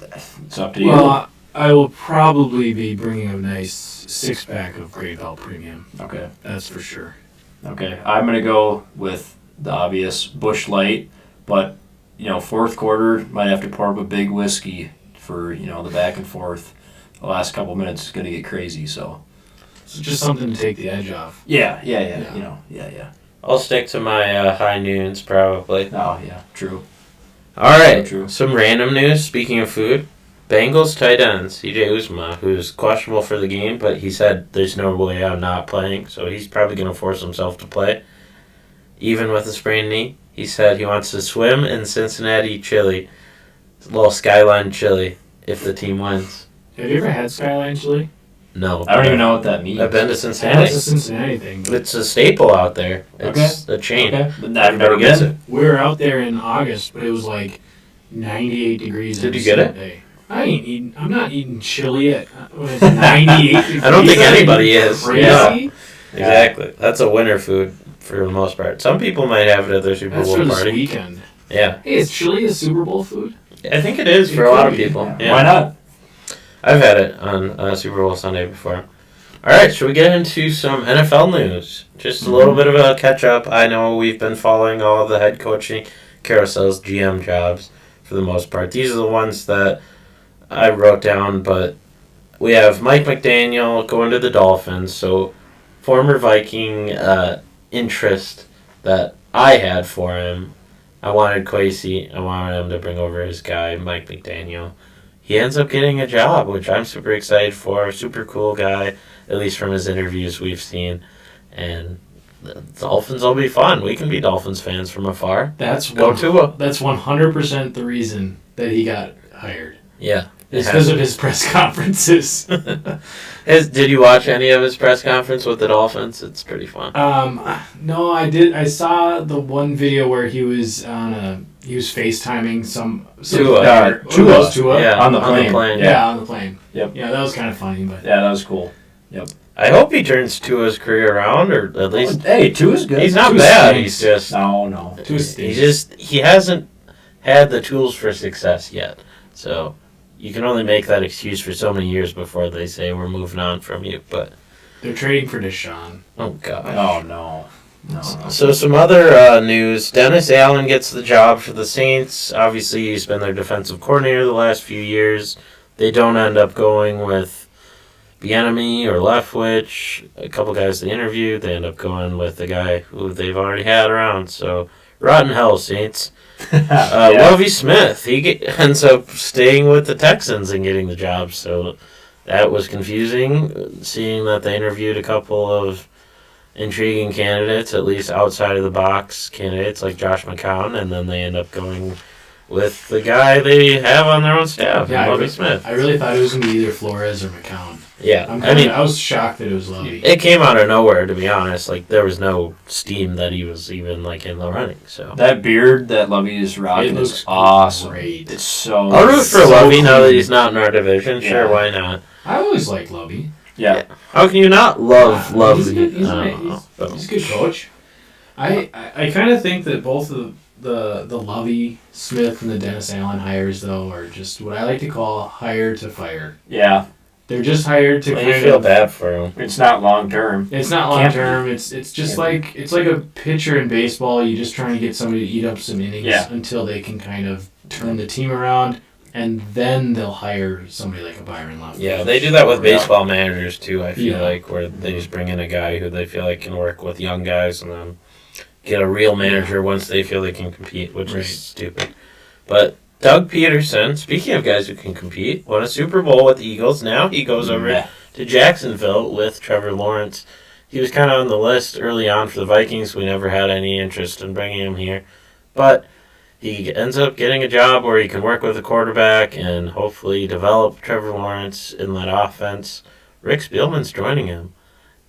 Speaker 3: It's up to you.
Speaker 2: Well, I will probably be bringing a nice 6-pack of Great Bell Premium.
Speaker 3: Okay.
Speaker 2: That's for sure.
Speaker 3: Okay. I'm gonna go with the obvious Busch Light, but fourth quarter might have to pour up a big whiskey for the back and forth. The last couple minutes is gonna get crazy. So.
Speaker 2: So just something to take the edge off.
Speaker 3: Yeah.
Speaker 2: Yeah.
Speaker 3: Yeah.
Speaker 1: I'll stick to my high noons probably.
Speaker 3: Oh yeah. True.
Speaker 1: All right.
Speaker 3: True.
Speaker 1: Some random news. Speaking of food, Bengals tight end C.J. Uzomah, who's questionable for the game, but he said there's no way I'm not playing, so he's probably going to force himself to play, even with a sprained knee. He said he wants to swim in Cincinnati chili, a little skyline chili, if the team wins.
Speaker 2: Have you ever had Skyline chili?
Speaker 1: No.
Speaker 3: I don't even know what that means.
Speaker 1: I've been to
Speaker 2: It's
Speaker 1: Cincinnati.
Speaker 2: a Cincinnati thing. But
Speaker 1: It's a staple out there. It's a chain.
Speaker 3: Okay. But I've
Speaker 1: Everybody
Speaker 3: never
Speaker 1: gets
Speaker 3: been.
Speaker 1: it.
Speaker 2: we were out there in August, but it was like 98 degrees.
Speaker 1: Did
Speaker 2: every
Speaker 1: you get
Speaker 2: single
Speaker 1: it?
Speaker 2: day. I'm not eating chili at when it's 98 degrees.
Speaker 1: I don't think
Speaker 2: Are you
Speaker 1: anybody is.
Speaker 2: Crazy?
Speaker 1: Yeah. Exactly. That's a winter food for the most part. Some people might have it at their Super
Speaker 2: That's
Speaker 1: Bowl
Speaker 2: for this
Speaker 1: party.
Speaker 2: weekend.
Speaker 1: Yeah.
Speaker 2: Hey, is chili a Super Bowl food?
Speaker 1: I think it is
Speaker 2: It
Speaker 1: for a lot of
Speaker 2: could be.
Speaker 1: people.
Speaker 3: Yeah.
Speaker 1: Yeah.
Speaker 3: Why not?
Speaker 1: I've had it on Super Bowl Sunday before. All right, should we get into some NFL news? Just a little bit of a catch-up. I know we've been following all of the head coaching carousels, GM jobs, for the most part. These are the ones that I wrote down, but we have Mike McDaniel going to the Dolphins, so former Viking interest that I had for him. I wanted Kwesi. I wanted him to bring over his guy, Mike McDaniel. He ends up getting a job, which I'm super excited for. Super cool guy, at least from his interviews we've seen. And the Dolphins will be fun. We can be Dolphins fans from afar.
Speaker 2: That's
Speaker 1: Go Tua.
Speaker 2: That's 100% the reason that he got hired.
Speaker 1: Yeah.
Speaker 2: It's because of his press conferences.
Speaker 1: Did you watch any of his press conference with the Dolphins? It's pretty fun.
Speaker 2: No, I did. I saw the one video where he was FaceTiming some
Speaker 3: Tua.
Speaker 2: Tua.
Speaker 3: Yeah, on the plane.
Speaker 2: Yeah, on the plane.
Speaker 3: Yep.
Speaker 2: Yeah, that was kind of funny, but
Speaker 3: Yeah, that was cool. Yep.
Speaker 1: I hope he turns Tua's career around, or at least
Speaker 3: Hey, Tua's good.
Speaker 1: he's not
Speaker 2: Tua
Speaker 1: bad.
Speaker 2: stinks.
Speaker 1: He's just
Speaker 3: No.
Speaker 1: he hasn't had the tools for success yet. So you can only make that excuse for so many years before they say we're moving on from you. But
Speaker 2: they're trading for Deshaun.
Speaker 1: oh god.
Speaker 3: Oh, no.
Speaker 1: So some other news. Dennis Allen gets the job for the Saints. Obviously, he's been their defensive coordinator the last few years. They don't end up going with Bieniemy or Leftwich. A couple guys they interviewed. They end up going with the guy who they've already had around. So rotten hell, Saints. Lovie Smith, ends up staying with the Texans and getting the job. So that was confusing, seeing that they interviewed a couple of intriguing candidates, at least outside of the box candidates like Josh McCown, and then they end up going with the guy they have on their own staff, Lovie Smith.
Speaker 2: I really thought it was going to be either Flores or McCown.
Speaker 1: Yeah,
Speaker 2: I was shocked that it was Lovie.
Speaker 1: It came out of nowhere, to be honest. Like, there was no steam that he was even like in the running. So
Speaker 3: that beard that Lovie is rocking is awesome.
Speaker 2: Great.
Speaker 3: It's so.
Speaker 1: I'll root for Lovie
Speaker 3: clean.
Speaker 1: now that he's not in our division.
Speaker 3: Yeah.
Speaker 1: Sure, why not?
Speaker 2: I always liked Lovie.
Speaker 3: Yeah.
Speaker 1: How can you not love Lovie?
Speaker 2: He's a good coach. I kind of think that both of the Lovie Smith and the Dennis Allen hires, though, are just what I like to call hire to fire.
Speaker 3: Yeah.
Speaker 2: They're just hired to
Speaker 1: You feel bad for him.
Speaker 3: It's not long term.
Speaker 2: It's not long term. It's just like a pitcher in baseball. You're just trying to get somebody to eat up some innings until they can kind of turn the team around, and then they'll hire somebody like a Byron Leftwich.
Speaker 1: Yeah, they do that with baseball managers too, I feel like, where they just bring in a guy who they feel like can work with young guys and then get a real manager once they feel they can compete, which is stupid. But Doug Peterson, speaking of guys who can compete, won a Super Bowl with the Eagles. Now he goes over to Jacksonville with Trevor Lawrence. He was kind of on the list early on for the Vikings. We never had any interest in bringing him here. But he ends up getting a job where he can work with a quarterback and hopefully develop Trevor Lawrence in that offense. Rick Spielman's joining him,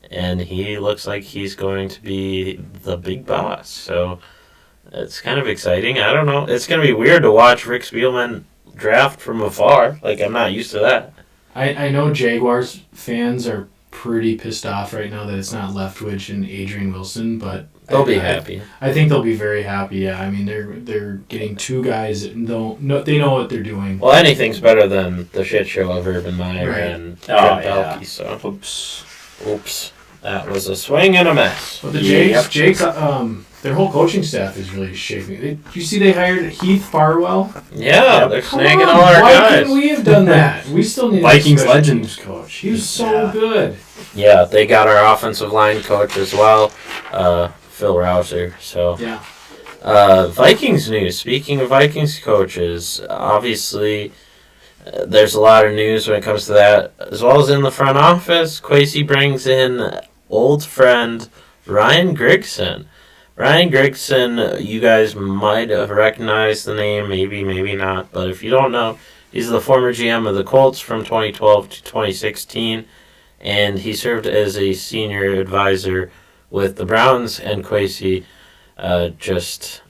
Speaker 1: and he looks like he's going to be the big boss. So it's kind of exciting. I don't know. It's going to be weird to watch Rick Spielman draft from afar. Like, I'm not used to that.
Speaker 2: I know Jaguars fans are pretty pissed off right now that it's not Leftwich and Adrian Wilson, but
Speaker 1: They'll be happy.
Speaker 2: I think they'll be very happy. Yeah, I mean they're getting two guys that they know what they're doing.
Speaker 1: Well, anything's better than the shit show of Urban Meyer and Trent Baalke. So oops, that was a swing and a miss.
Speaker 2: But the Jakes, their whole coaching staff is really shaping. You see, they hired Heath Farwell.
Speaker 1: Yeah, they're snagging all our
Speaker 2: Why
Speaker 1: guys.
Speaker 2: couldn't we have done that? We still need
Speaker 3: Vikings
Speaker 2: a special
Speaker 3: legend
Speaker 2: teams coach. He was so good.
Speaker 1: Yeah, they got our offensive line coach as well, Phil Rouser. So Vikings news. Speaking of Vikings coaches, obviously there's a lot of news when it comes to that, as well as in the front office. Kwesi brings in old friend Ryan Grigson. Ryan Grigson, you guys might have recognized the name, maybe not, but if you don't know, he's the former GM of the Colts from 2012 to 2016, and he served as a senior advisor with the Browns and Kwesi just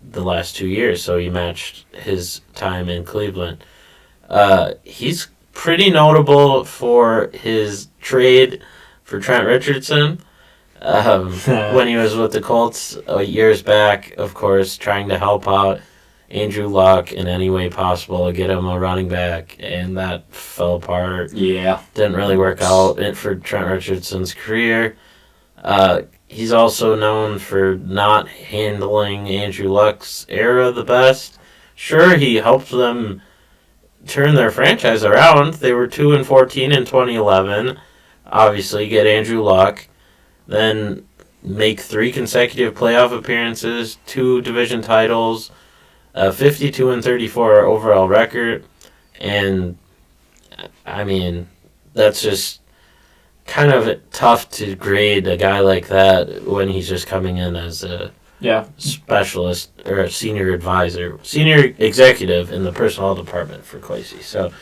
Speaker 1: the last 2 years, so he matched his time in Cleveland. He's pretty notable for his trade for Trent Richardson. When he was with the Colts years back, of course, trying to help out Andrew Luck in any way possible to get him a running back, and that fell apart.
Speaker 3: Yeah.
Speaker 1: Didn't really work out for Trent Richardson's career. He's also known for not handling Andrew Luck's era the best. Sure, he helped them turn their franchise around. They were 2-14 in 2011. Obviously, get Andrew Luck. Then make 3 consecutive playoff appearances, 2 division titles, 52-34 overall record, and I mean that's just kind of tough to grade a guy like that when he's just coming in as a specialist or a senior advisor, senior executive in the personnel department for Kwesi. So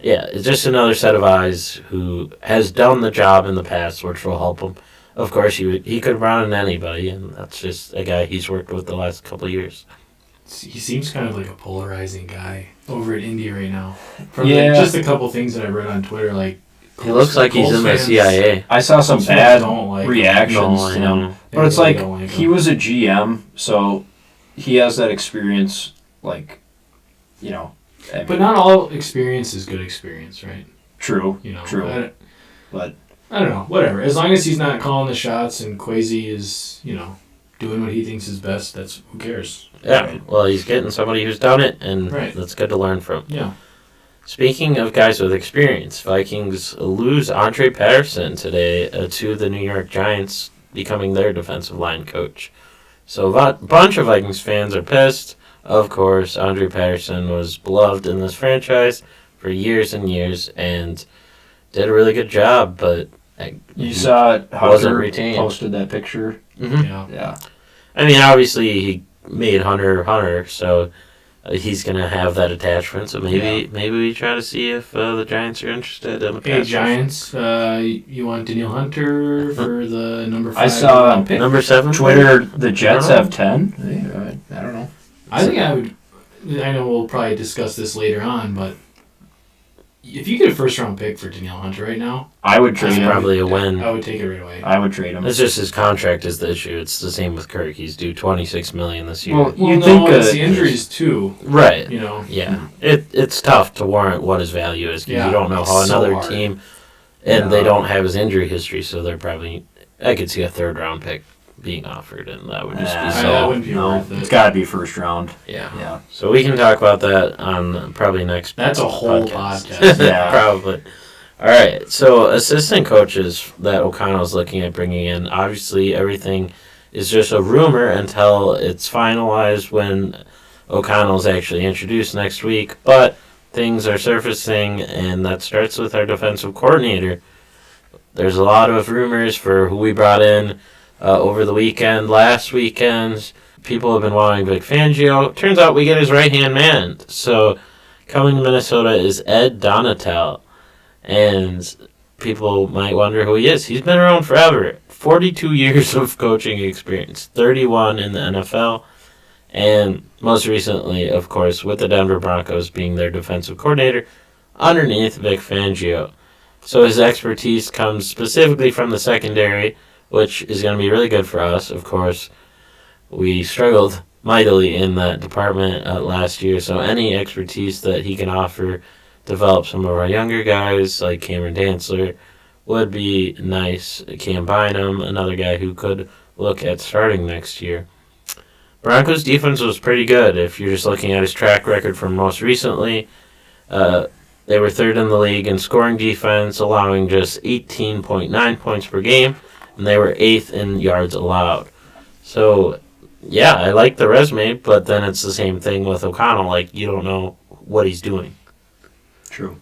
Speaker 1: Yeah, it's just another set of eyes who has done the job in the past, which will help him. Of course, he could run on anybody, and that's just a guy he's worked with the last couple of years.
Speaker 2: He seems kind of like a polarizing guy over at Indy right now. From just a couple things that I read on Twitter, like
Speaker 1: he looks like he's in the CIA.
Speaker 3: I saw some bad reactions to him,
Speaker 1: No.
Speaker 3: but it's like he was a GM, so he has that experience. Like, you know, I mean,
Speaker 2: but not all experience is good experience, right?
Speaker 3: True.
Speaker 2: You know,
Speaker 3: True. But
Speaker 2: I don't know. Whatever. As long as he's not calling the shots and Kwesi is, doing what he thinks is best, who cares?
Speaker 1: Yeah,
Speaker 3: Right.
Speaker 1: well, he's getting somebody who's done it, and
Speaker 2: Right.
Speaker 1: that's good to learn from.
Speaker 2: Yeah.
Speaker 1: Speaking of guys with experience, Vikings lose Andre Patterson today to the New York Giants, becoming their defensive line coach. So a bunch of Vikings fans are pissed. Of course, Andre Patterson was beloved in this franchise for years and years and did a really good job, but
Speaker 3: you saw how
Speaker 1: wasn't
Speaker 3: Hunter
Speaker 1: retained.
Speaker 3: posted that picture.
Speaker 2: Yeah.
Speaker 3: Yeah.
Speaker 1: I mean, obviously he made Hunter, so he's gonna have that attachment. So maybe we try to see if the Giants are interested in the
Speaker 2: Hey,
Speaker 1: pass.
Speaker 2: Giants, you want Danielle Hunter for the number 5
Speaker 3: I saw
Speaker 2: round pick?
Speaker 1: Number 7.
Speaker 3: Twitter, the Jets
Speaker 1: I don't
Speaker 3: have 10. I don't know.
Speaker 2: I think I would. I know we'll probably discuss this later on, but if you get a first round pick for Danielle Hunter right now,
Speaker 3: I would
Speaker 1: It's
Speaker 3: trade him.
Speaker 1: probably a win.
Speaker 2: I would take it right away.
Speaker 3: I would trade him.
Speaker 1: It's just his contract is the issue. It's the same with Kirk. He's due $26 million this year.
Speaker 3: Well,
Speaker 2: Well,
Speaker 3: you
Speaker 2: no,
Speaker 3: think
Speaker 2: it's the injuries too.
Speaker 1: Right.
Speaker 2: Yeah.
Speaker 1: It's tough to warrant what his value is because
Speaker 2: Yeah,
Speaker 1: you don't know
Speaker 2: it's
Speaker 1: how
Speaker 2: so
Speaker 1: another
Speaker 2: hard.
Speaker 1: team, and they
Speaker 3: Yeah.
Speaker 1: don't have his injury history, so they're probably. I could see a 3rd round pick being offered, and that would just be
Speaker 2: that
Speaker 1: so.
Speaker 2: wouldn't be worth it.
Speaker 3: It's got to be first round.
Speaker 1: Yeah.
Speaker 3: Yeah.
Speaker 1: So we can talk about that on probably next.
Speaker 2: That's a whole podcast.
Speaker 3: Yeah.
Speaker 1: Probably. All right. So assistant coaches that O'Connell's looking at bringing in. Obviously, everything is just a rumor until it's finalized when O'Connell's actually introduced next week. But things are surfacing, and that starts with our defensive coordinator. There's a lot of rumors for who we brought in over the weekend, last weekend. People have been wanting Vic Fangio. Turns out we get his right-hand man. So coming to Minnesota is Ed Donatel. And people might wonder who he is. He's been around forever. 42 years of coaching experience. 31 in the NFL. And most recently, of course, with the Denver Broncos being their defensive coordinator underneath Vic Fangio. So his expertise comes specifically from the secondary, which is going to be really good for us. Of course, we struggled mightily in that department last year, so any expertise that he can offer, develop some of our younger guys like Cameron Dantzler, would be nice. Cam Bynum, another guy who could look at starting next year. Broncos' defense was pretty good. If you're just looking at his track record from most recently, they were 3rd in the league in scoring defense, allowing just 18.9 points per game, and they were 8th in yards allowed. So, yeah, I like the resume, but then it's the same thing with O'Connell. Like, you don't know what he's doing.
Speaker 3: True.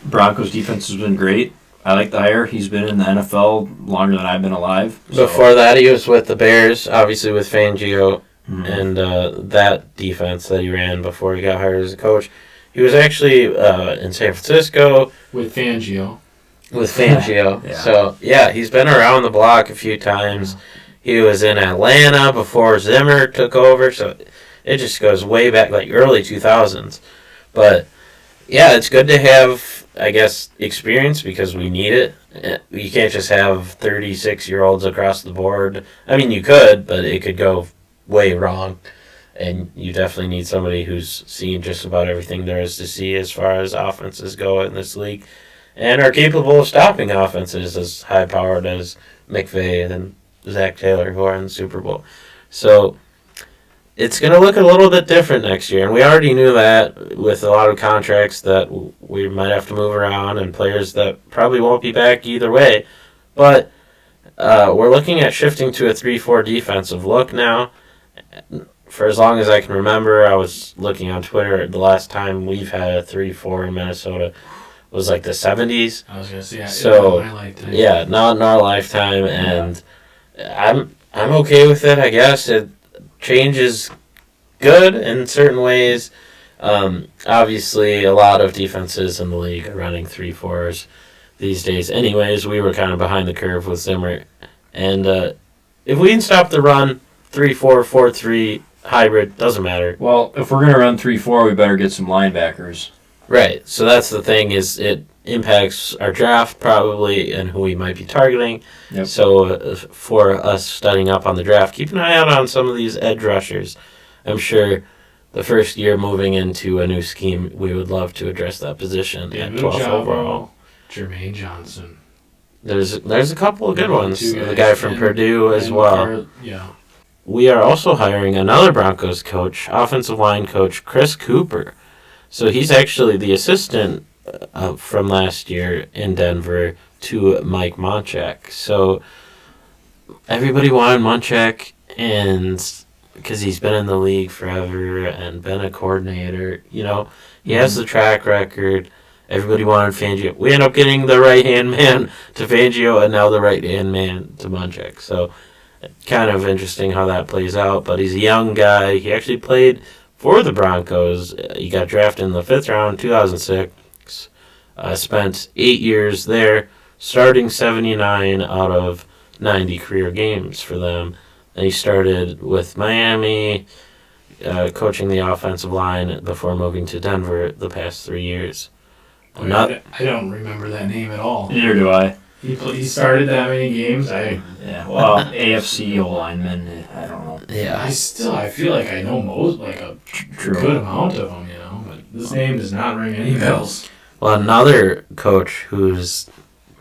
Speaker 3: Broncos defense has been great. I like the hire. He's been in the NFL longer than I've been alive. So.
Speaker 1: Before that, he was with the Bears, obviously with Fangio,
Speaker 3: Mhm.
Speaker 1: and that defense that he ran before he got hired as a coach. He was actually in San Francisco
Speaker 2: With Fangio.
Speaker 1: with Fangio.
Speaker 3: Yeah.
Speaker 1: So, yeah, he's been around the block a few times. He was in Atlanta before Zimmer took over, so it just goes way back, like early 2000s. But, yeah, it's good to have, I guess, experience because we need it. You can't just have 36-year-olds across the board. I mean, you could, but it could go way wrong. And you definitely need somebody who's seen just about everything there is to see as far as offenses go in this league and are capable of stopping offenses as high-powered as McVay and Zach Taylor, who are in the Super Bowl. So it's going to look a little bit different next year, and we already knew that with a lot of contracts that we might have to move around and players that probably won't be back either way. But we're looking at shifting to a 3-4 defensive look now. For as long as I can remember, I was looking on Twitter, the last time we've had a 3-4 in Minnesota was like the 70s.
Speaker 2: I was going to say,
Speaker 1: So,
Speaker 2: in my lifetime.
Speaker 1: Yeah, not in our lifetime, and I'm okay with it, I guess. Change is good in certain ways. Obviously, a lot of defenses in the league are running 3-4s these days. Anyways, we were kind of behind the curve with Zimmer. And if we can stop the run, 3-4, 4-3, hybrid, doesn't matter.
Speaker 3: Well, if we're going to run 3-4, we better get some linebackers.
Speaker 1: Right. So that's the thing, is it impacts our draft probably and who we might be targeting.
Speaker 3: Yep.
Speaker 1: So for us studying up on the draft, keep an eye out on some of these edge rushers. I'm sure the first year moving into a new scheme, we would love to address that position at 12th overall.
Speaker 2: Jermaine Johnson.
Speaker 1: There's a couple of good ones.
Speaker 2: Two
Speaker 1: The
Speaker 2: guys,
Speaker 1: guy from Purdue as well.
Speaker 2: Yeah.
Speaker 1: We are also hiring another Broncos coach, offensive line coach Chris Cooper. So he's actually the assistant from last year in Denver to Mike Monchak. So everybody wanted Monchak, and because he's been in the league forever and been a coordinator, he has the track record. Everybody wanted Fangio. We end up getting the right-hand man to Fangio and now the right-hand man to Monchak. So kind of interesting how that plays out. But he's a young guy. He actually played for the Broncos. He got drafted in the 5th round, 2006. Spent 8 years there, starting 79 out of 90 career games for them. And he started with Miami, coaching the offensive line before moving to Denver the past 3 years.
Speaker 2: I don't remember that name at all.
Speaker 3: Neither do I.
Speaker 2: He started that many games.
Speaker 3: AFC O-lineman, I don't know.
Speaker 1: Yeah.
Speaker 2: I feel like I know a good amount of them, but this name does not ring any bells.
Speaker 1: Well, another coach who's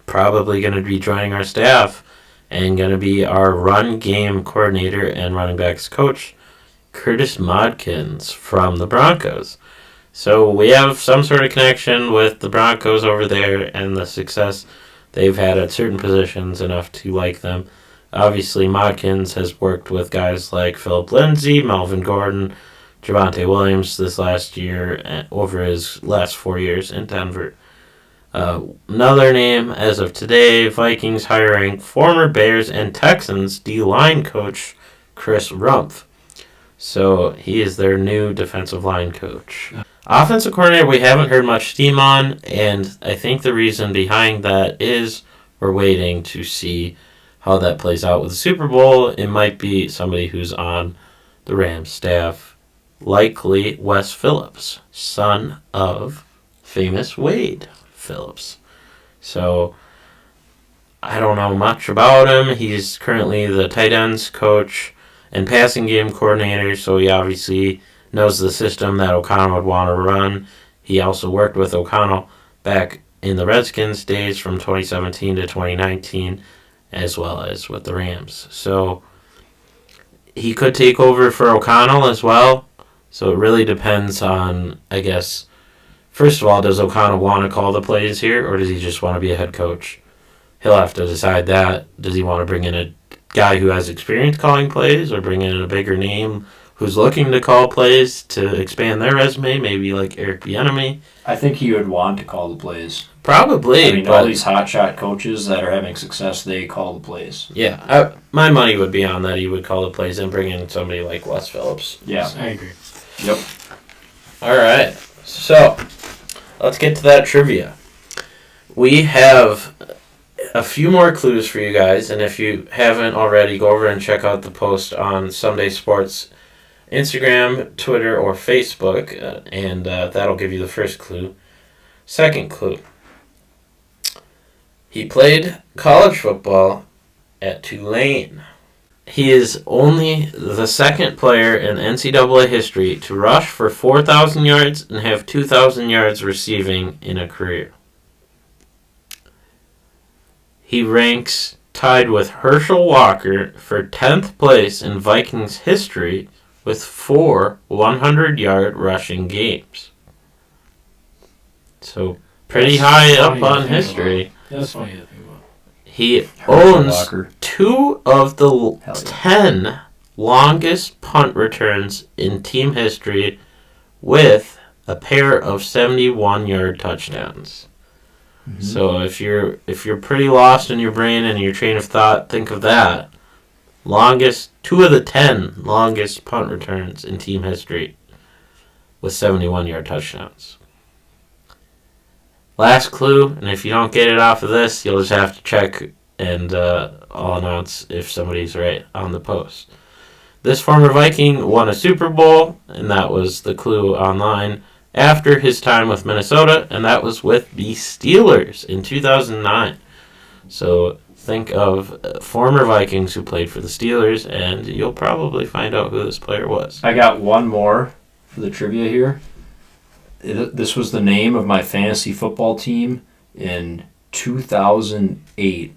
Speaker 1: probably going to be joining our staff and going to be our run game coordinator and running backs coach, Curtis Modkins from the Broncos. So we have some sort of connection with the Broncos over there and the success they've had at certain positions enough to like them. Obviously, Modkins has worked with guys like Philip Lindsay, Melvin Gordon, Javonte Williams this last year over his last 4 years in Denver. Another name as of today, Vikings hiring former Bears and Texans D-line coach Chris Rumpf. So he is their new defensive line coach. Offensive coordinator, we haven't heard much steam on, and I think the reason behind that is we're waiting to see how that plays out with the Super Bowl. It might be somebody who's on the Rams staff, likely Wes Phillips, son of famous Wade Phillips. So I don't know much about him. He's currently the tight ends coach and passing game coordinator, so he obviously knows the system that O'Connell would want to run. He also worked with O'Connell back in the Redskins days from 2017 to 2019, as well as with the Rams. So he could take over for O'Connell as well. So it really depends on, I guess, first of all, does O'Connell want to call the plays here, or does he just want to be a head coach? He'll have to decide that. Does he want to bring in a guy who has experience calling plays, or bring in a bigger name who's looking to call plays to expand their resume, maybe like Eric Bieniemy?
Speaker 3: I think he would want to call the plays.
Speaker 1: Probably.
Speaker 3: All these hotshot coaches that are having success, they call the plays.
Speaker 1: Yeah, my money would be on that he would call the plays and bring in somebody like Wes Phillips.
Speaker 3: Yeah.
Speaker 2: I agree.
Speaker 3: Yep.
Speaker 1: All right, so let's get to that trivia. We have a few more clues for you guys, and if you haven't already, go over and check out the post on Sunday Sports Instagram, Twitter, or Facebook, and that'll give you the first clue. Second clue. He played college football at Tulane. He is only the second player in NCAA history to rush for 4,000 yards and have 2,000 yards receiving in a career. He ranks tied with Herschel Walker for 10th place in Vikings history with 4 100-yard rushing games. So pretty high up on history.
Speaker 2: That's funny to think about.
Speaker 1: He owns 2 of the 10 longest punt returns in team history with a pair of 71-yard touchdowns. Mm-hmm. So if you're pretty lost in your brain and your train of thought, think of that. 2 of the 10 longest punt returns in team history with 71-yard touchdowns. Last clue, and if you don't get it off of this, you'll just have to check and I'll announce if somebody's right on the post. This former Viking won a Super Bowl, and that was the clue online, after his time with Minnesota, and that was with the Steelers in 2009. So think of former Vikings who played for the Steelers, and you'll probably find out who this player was.
Speaker 3: I got one more for the trivia here. This was the name of my fantasy football team in 2008,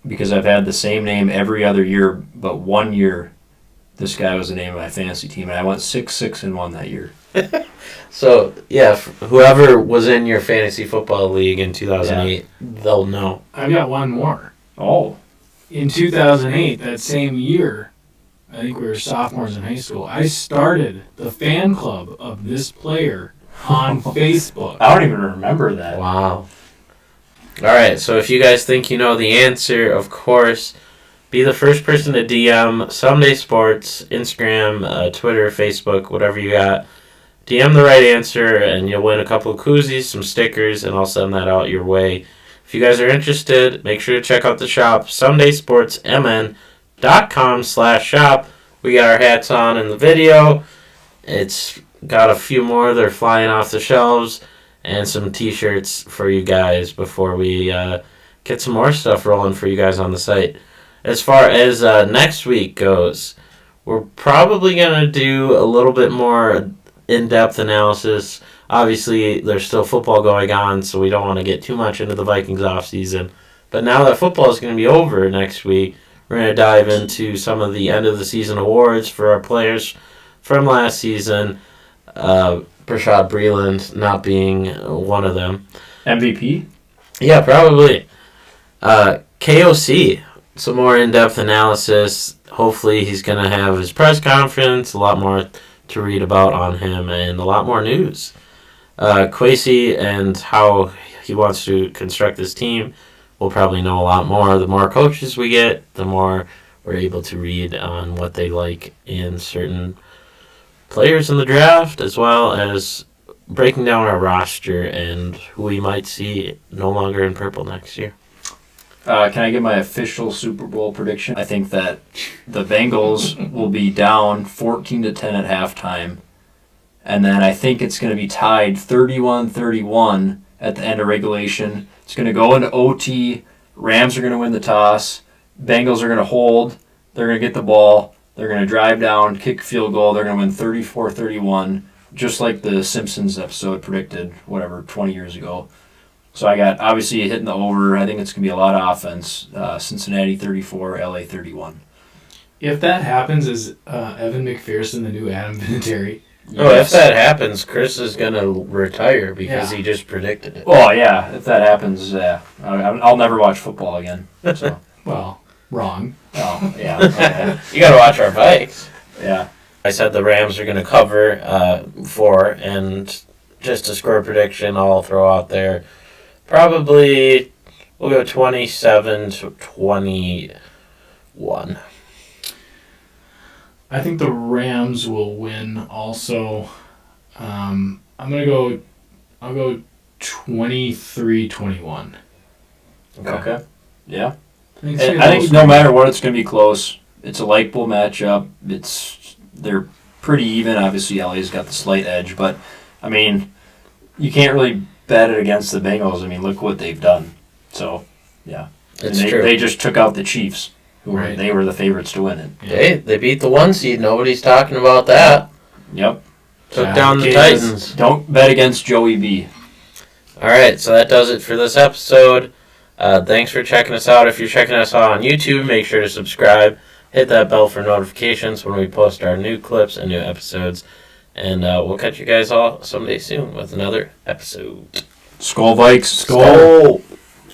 Speaker 3: because I've had the same name every other year, but 1 year this guy was the name of my fantasy team, and I went 6-6-1 that year.
Speaker 1: So, yeah, whoever was in your fantasy football league in 2008, they'll know.
Speaker 2: I've got one more.
Speaker 3: Oh.
Speaker 2: In 2008, that same year, I think we were sophomores in high school, I started the fan club of this player on Facebook.
Speaker 3: I don't even remember that.
Speaker 1: Wow. All right, so if you guys think you know the answer, of course, be the first person to DM Sunday Sports, Instagram, Twitter, Facebook, whatever you got. DM the right answer, and you'll win a couple of koozies, some stickers, and I'll send that out your way. If you guys are interested, make sure to check out the shop, sundaysportsmn.com/shop. We got our hats on in the video. It's got a few more. They're flying off the shelves, and some t-shirts for you guys before we get some more stuff rolling for you guys on the site. As far as next week goes, we're probably going to do a little bit more in-depth analysis. Obviously, there's still football going on, so we don't want to get too much into the Vikings offseason. But now that football is going to be over next week, we're going to dive into some of the end-of-the-season awards for our players from last season. Brashad Breeland not being one of them.
Speaker 3: MVP?
Speaker 1: Yeah, probably. KOC, some more in-depth analysis. Hopefully he's going to have his press conference, a lot more to read about on him, and a lot more news. Kwesi and how he wants to construct this team, we'll probably know a lot more. The more coaches we get, the more we're able to read on what they like in certain players in the draft, as well as breaking down our roster and who we might see no longer in purple next year.
Speaker 3: Can I give my official Super Bowl prediction? I think that the Bengals will be down 14-10 at halftime, and then I think it's going to be tied 31-31 at the end of regulation. It's going to go into OT. Rams are going to win the toss. Bengals are going to hold. They're going to get the ball. They're going to drive down, kick field goal. They're going to win 34-31, just like the Simpsons episode predicted, 20 years ago. So I got, obviously, hitting the over. I think it's going to be a lot of offense. Cincinnati 34, LA 31.
Speaker 2: If that happens, is Evan McPherson the new Adam Vinatieri?
Speaker 1: Oh, if that happens, Chris is going to retire because he just predicted it.
Speaker 3: Well, yeah, if that happens, I'll never watch football again. So.
Speaker 2: Well, wrong.
Speaker 3: Oh, yeah. Okay.
Speaker 1: You got to watch our Vikes.
Speaker 3: Yeah.
Speaker 1: I said the Rams are going to cover 4, and just a score prediction I'll throw out there. Probably we'll go 27-21.
Speaker 2: I think the Rams will win also. I'll go 23-21.
Speaker 3: Okay. Yeah.
Speaker 2: I
Speaker 3: think no matter what, it's going to be close. It's a likable matchup. They're pretty even. Obviously, LA's got the slight edge, but I mean, you can't really bet it against the Bengals. I mean, look what they've done. So, yeah.
Speaker 1: It's true.
Speaker 3: They just took out the Chiefs,
Speaker 2: Right.
Speaker 3: They were the favorites to win it.
Speaker 1: Yeah. They beat the 1 seed. Nobody's talking about that.
Speaker 3: Yep.
Speaker 1: Took down the Titans.
Speaker 3: Don't bet against Joey B.
Speaker 1: All right, so that does it for this episode. Thanks for checking us out. If you're checking us out on YouTube, make sure to subscribe. Hit that bell for notifications when we post our new clips and new episodes. And we'll catch you guys all someday soon with another episode.
Speaker 3: Skol Vikes.
Speaker 1: Skol!